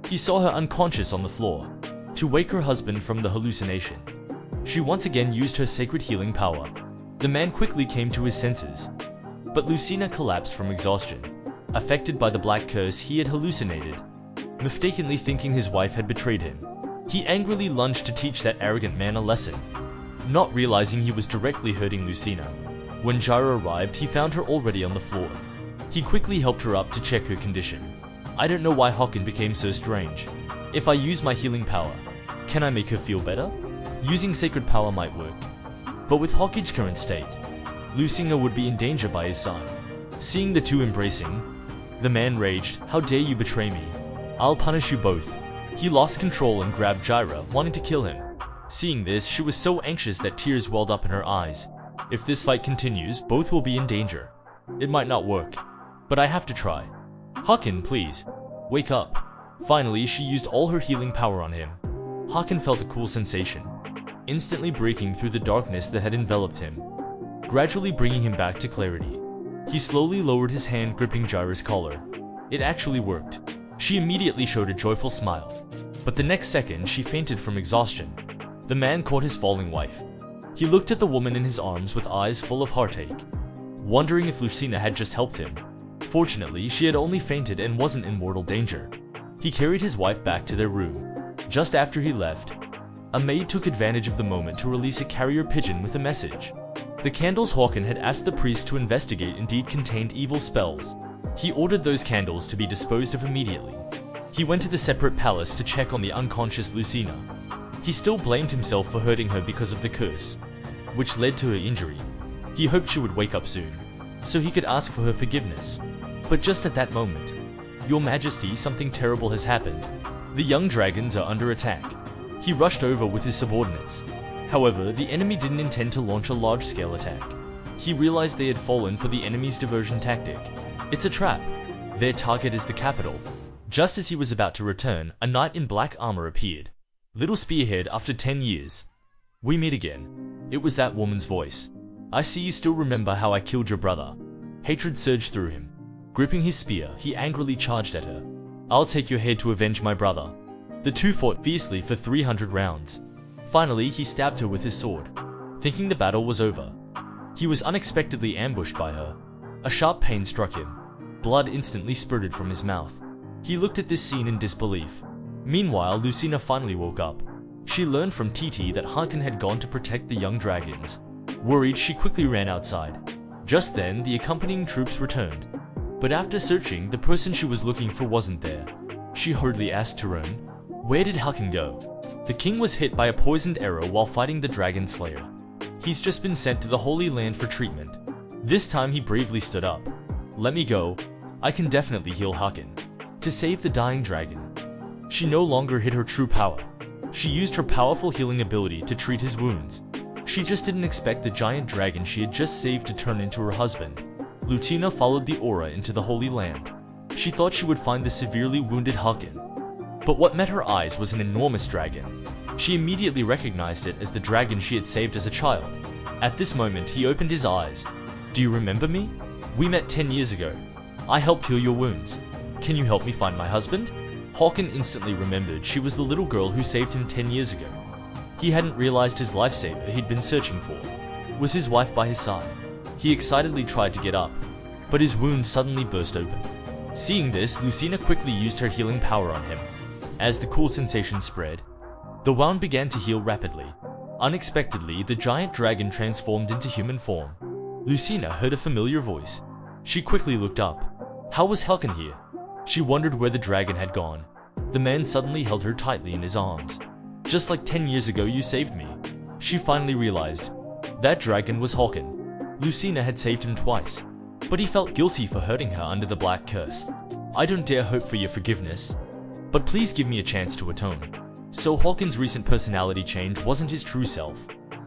He saw her unconscious on the floor. To wake her husband from the hallucination, she once again used her sacred healing power. The man quickly came to his senses, but Lucina collapsed from exhaustion. Affected by the black curse, he had hallucinated, mistakenly thinking his wife had betrayed him. He angrily lunged to teach that arrogant man a lesson, not realizing he was directly hurting Lucina. When Jaira arrived, he found her already on the floor. He quickly helped her up to check her condition. "I don't know why Hakan became so strange. If I use my healing power, can I make her feel better? Using sacred power might work. But with Hakan's current state, Lucina would be in danger by his side." Seeing the two embracing, the man raged, "How dare you betray me? I'll punish you both." He lost control and grabbed Jaira, wanting to kill him. Seeing this, she was so anxious that tears welled up in her eyes. If this fight continues, both will be in danger. It might not work, but I have to try. "Hakan, please, wake up." Finally, she used all her healing power on him. Hakan felt a cool sensation, instantly breaking through the darkness that had enveloped him, gradually bringing him back to clarity. He slowly lowered his hand, gripping Jaira's collar. It actually worked. She immediately showed a joyful smile, but the next second she fainted from exhaustion. The man caught his falling wife. He looked at the woman in his arms with eyes full of heartache, wondering if Lucina had just helped him. Fortunately, she had only fainted and wasn't in mortal danger. He carried his wife back to their room. Just after he left, a maid took advantage of the moment to release a carrier pigeon with a message. The candles Hakan had asked the priest to investigate indeed contained evil spells. He ordered those candles to be disposed of immediately. He went to the separate palace to check on the unconscious Lucina. He still blamed himself for hurting her because of the curse, which led to her injury. He hoped she would wake up soon, so he could ask for her forgiveness. But just at that moment, "Your Majesty, something terrible has happened. The young dragons are under attack." He rushed over with his subordinates. However, the enemy didn't intend to launch a large-scale attack. He realized they had fallen for the enemy's diversion tactic. It's a trap. Their target is the capital. Just as he was about to return, a knight in black armor appeared. "Little Spearhead, after 10 years. We meet again." It was that woman's voice. "I see you still remember how I killed your brother." Hatred surged through him. Gripping his spear, he angrily charged at her. "I'll take your head to avenge my brother." The two fought fiercely for 300 rounds. Finally, he stabbed her with his sword, thinking the battle was over. He was unexpectedly ambushed by her. A sharp pain struck him. Blood instantly spurted from his mouth. He looked at this scene in disbelief. Meanwhile, Lucina finally woke up. She learned from Titi that Hakan had gone to protect the young dragons. Worried, she quickly ran outside. Just then, the accompanying troops returned. But after searching, the person she was looking for wasn't there. She hurriedly asked Tyrone, "Where did Hakan go?" The king was hit by a poisoned arrow while fighting the Dragon Slayer. He's just been sent to the Holy Land for treatment. This time he bravely stood up. "Let me go. I can definitely heal Hakan." To save the dying dragon, she no longer hid her true power. She used her powerful healing ability to treat his wounds. She just didn't expect the giant dragon she had just saved to turn into her husband. Lucina followed the aura into the Holy Land. She thought she would find the severely wounded Hakan. But what met her eyes was an enormous dragon. She immediately recognized it as the dragon she had saved as a child. At this moment, he opened his eyes. "Do you remember me? We met 10 years ago. I helped heal your wounds. Can you help me find my husband?" Hakan instantly remembered she was the little girl who saved him 10 years ago. He hadn't realized his lifesaver he'd been searching for was his wife by his side. He excitedly tried to get up, but his wound suddenly burst open. Seeing this, Lucina quickly used her healing power on him. As the cool sensation spread, the wound began to heal rapidly. Unexpectedly, the giant dragon transformed into human form. Lucina heard a familiar voice. She quickly looked up. How was Hakan here? She wondered where the dragon had gone. The man suddenly held her tightly in his arms. "Just like 10 years ago you saved me." She finally realized. That dragon was Hakan. Lucina had saved him twice, but he felt guilty for hurting her under the black curse. "I don't dare hope for your forgiveness, but please give me a chance to atone." So Hakan's recent personality change wasn't his true self.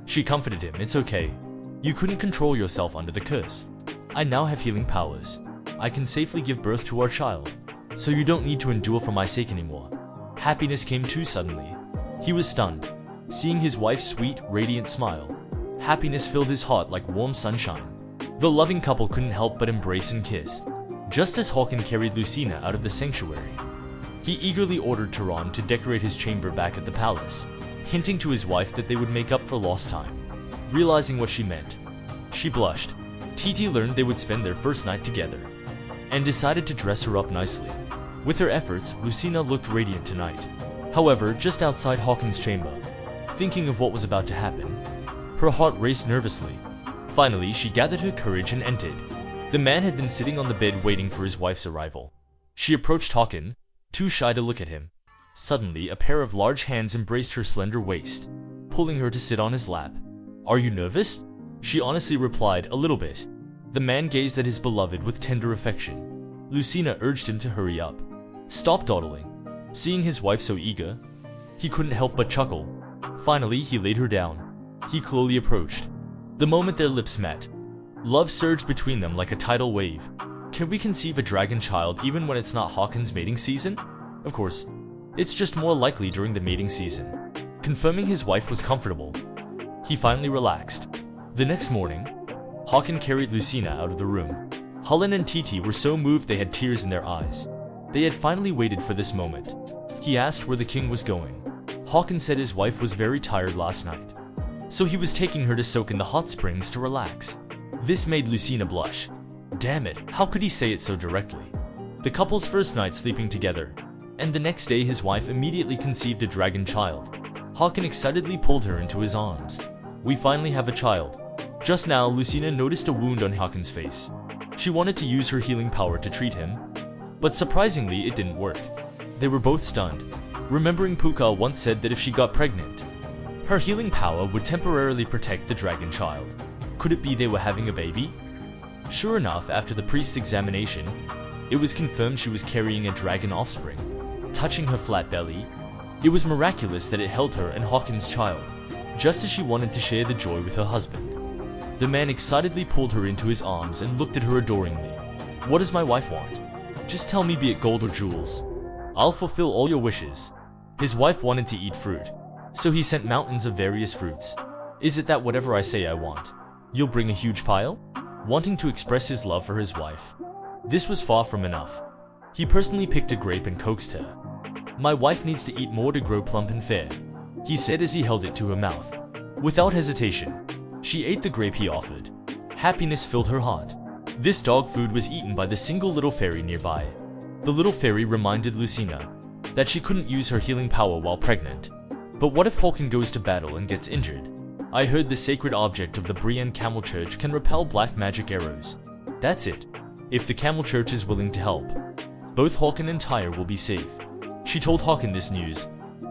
She comforted him, "It's okay. You couldn't control yourself under the curse. I now have healing powers. I can safely give birth to our child, so you don't need to endure for my sake anymore." Happiness came too suddenly. He was stunned, seeing his wife's sweet, radiant smile. Happiness filled his heart like warm sunshine. The loving couple couldn't help but embrace and kiss. Just as Hakan carried Lucina out of the sanctuary, he eagerly ordered Tehran to decorate his chamber back at the palace, hinting to his wife that they would make up for lost time. Realizing what she meant, she blushed. Titi learned they would spend their first night together, and decided to dress her up nicely. With her efforts, Lucina looked radiant tonight. However, just outside Hakan's chamber, thinking of what was about to happen, her heart raced nervously. Finally, she gathered her courage and entered. The man had been sitting on the bed waiting for his wife's arrival. She approached Hakan, too shy to look at him. Suddenly, a pair of large hands embraced her slender waist, pulling her to sit on his lap. "Are you nervous?" She honestly replied, "A little bit." The man gazed at his beloved with tender affection. Lucina urged him to hurry up. "Stop dawdling." Seeing his wife so eager, he couldn't help but chuckle. Finally, he laid her down. He slowly approached. The moment their lips met, love surged between them like a tidal wave. Can we conceive a dragon child even when it's not Hakan's mating season? Of course, it's just more likely during the mating season. Confirming his wife was comfortable, he finally relaxed. The next morning, Hakan carried Lucina out of the room. Hulin and Titi were so moved they had tears in their eyes. They had finally waited for this moment. He asked where the king was going. Hakan said his wife was very tired last night, so he was taking her to soak in the hot springs to relax. This made Lucina blush. Damn it, how could he say it so directly? The couple's first night sleeping together, and the next day his wife immediately conceived a dragon child. Hakan excitedly pulled her into his arms. "We finally have a child." Just now, Lucina noticed a wound on Hakan's face. She wanted to use her healing power to treat him, but surprisingly it didn't work. They were both stunned, remembering Puka once said that if she got pregnant, her healing power would temporarily protect the dragon child. Could it be they were having a baby? Sure enough, after the priest's examination, it was confirmed she was carrying a dragon offspring. Touching her flat belly, it was miraculous that it held her and Hakan's child, just as she wanted to share the joy with her husband. The man excitedly pulled her into his arms and looked at her adoringly. "What does my wife want? Just tell me, be it gold or jewels. I'll fulfill all your wishes." His wife wanted to eat fruit, so he sent mountains of various fruits. "Is it that whatever I say I want, you'll bring a huge pile?" Wanting to express his love for his wife, this was far from enough. He personally picked a grape and coaxed her. "My wife needs to eat more to grow plump and fair," he said as he held it to her mouth. Without hesitation, she ate the grape he offered. Happiness filled her heart. This dog food was eaten by the single little fairy nearby. The little fairy reminded Lucina that she couldn't use her healing power while pregnant. But what if Hakan goes to battle and gets injured? "I heard the sacred object of the Brienne Camel Church can repel black magic arrows. That's it. If the Camel Church is willing to help, both Hakan and Tyre will be safe." She told Hakan this news,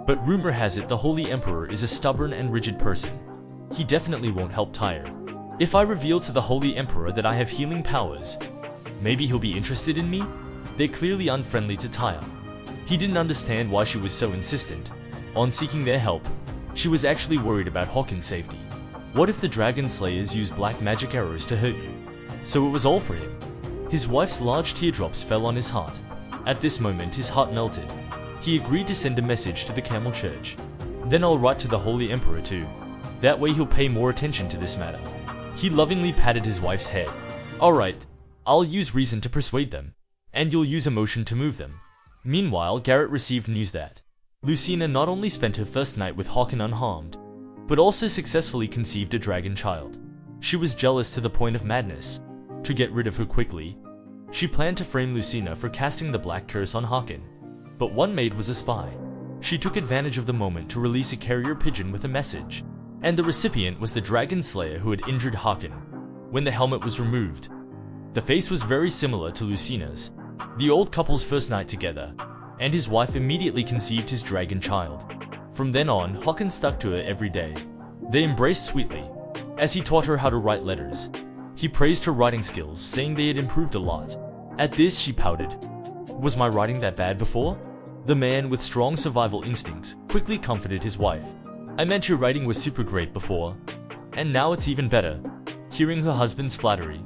but rumor has it the Holy Emperor is a stubborn and rigid person. He definitely won't help Tyre. If I reveal to the Holy Emperor that I have healing powers, maybe he'll be interested in me? They're clearly unfriendly to Tyre. He didn't understand why she was so insistent on seeking their help. She was actually worried about Hakan's safety. What if the dragon slayers use black magic arrows to hurt you? So it was all for him. His wife's large teardrops fell on his heart. At this moment, his heart melted. He agreed to send a message to the Camel Church. Then I'll write to the Holy Emperor too. That way he'll pay more attention to this matter. He lovingly patted his wife's head. Alright, I'll use reason to persuade them, and you'll use emotion to move them. Meanwhile, Garrett received news that Lucina not only spent her first night with Håkon unharmed, but also successfully conceived a dragon child. She was jealous to the point of madness. To get rid of her quickly, she planned to frame Lucina for casting the black curse on Håkon. But one maid was a spy. She took advantage of the moment to release a carrier pigeon with a message, and the recipient was the dragon slayer who had injured Håkon. When the helmet was removed, the face was very similar to Lucina's, the old couple's first night together, and his wife immediately conceived his dragon child. From then on, Håkon stuck to her every day. They embraced sweetly, as he taught her how to write letters. He praised her writing skills, saying they had improved a lot. At this, she pouted. Was my writing that bad before? The man, with strong survival instincts, quickly comforted his wife. I meant your writing was super great before, and now it's even better. Hearing her husband's flattery,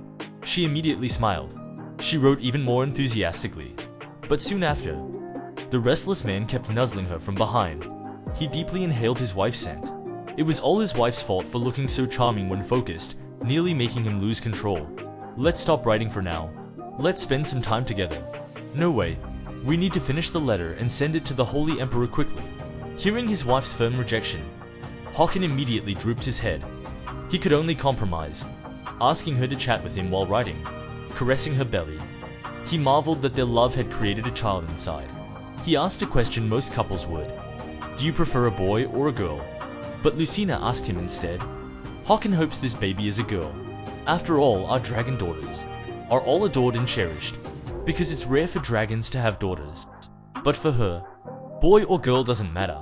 she immediately smiled. She wrote even more enthusiastically. But soon after, the restless man kept nuzzling her from behind. He deeply inhaled his wife's scent. It was all his wife's fault for looking so charming when focused, nearly making him lose control. Let's stop writing for now. Let's spend some time together. No way. We need to finish the letter and send it to the Holy Emperor quickly. Hearing his wife's firm rejection, Håkon immediately drooped his head. He could only compromise, asking her to chat with him while writing, caressing her belly. He marveled that their love had created a child inside. He asked a question most couples would. Do you prefer a boy or a girl? But Lucina asked him instead. Håkon hopes this baby is a girl. After all, our dragon daughters are all adored and cherished, because it's rare for dragons to have daughters. But for her, boy or girl doesn't matter.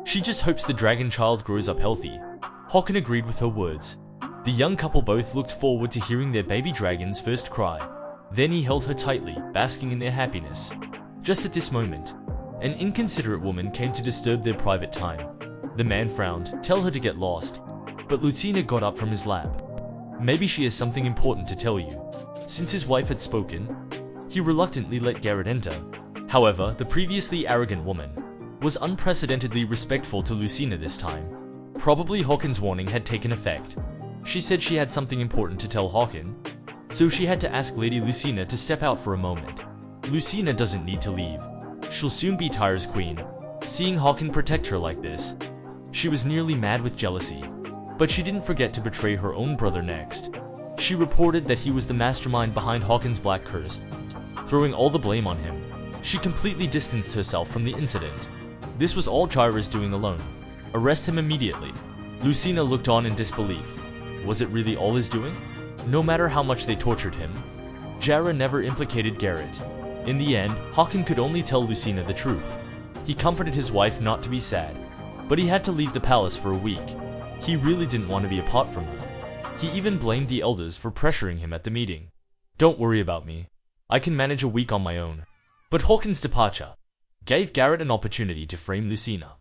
She just hopes the dragon child grows up healthy. Håkon agreed with her words. The young couple both looked forward to hearing their baby dragon's first cry. Then he held her tightly, basking in their happiness. Just at this moment, an inconsiderate woman came to disturb their private time. The man frowned, tell her to get lost. But Lucina got up from his lap. Maybe she has something important to tell you. Since his wife had spoken, he reluctantly let Garrett enter. However, the previously arrogant woman was unprecedentedly respectful to Lucina this time. Probably Håkon's warning had taken effect. She said she had something important to tell Håkon, so she had to ask Lady Lucina to step out for a moment. Lucina doesn't need to leave. She'll soon be Tyre's queen. Seeing Håkon protect her like this, she was nearly mad with jealousy. But she didn't forget to betray her own brother next. She reported that he was the mastermind behind Håkon's black curse. Throwing all the blame on him, she completely distanced herself from the incident. This was all Tyra's doing alone. Arrest him immediately. Lucina looked on in disbelief. Was it really all his doing? No matter how much they tortured him, Jara never implicated Garrett. In the end, Håkon could only tell Lucina the truth. He comforted his wife not to be sad, but he had to leave the palace for a week. He really didn't want to be apart from her. He even blamed the elders for pressuring him at the meeting. Don't worry about me. I can manage a week on my own. But Håkon's departure gave Garrett an opportunity to frame Lucina.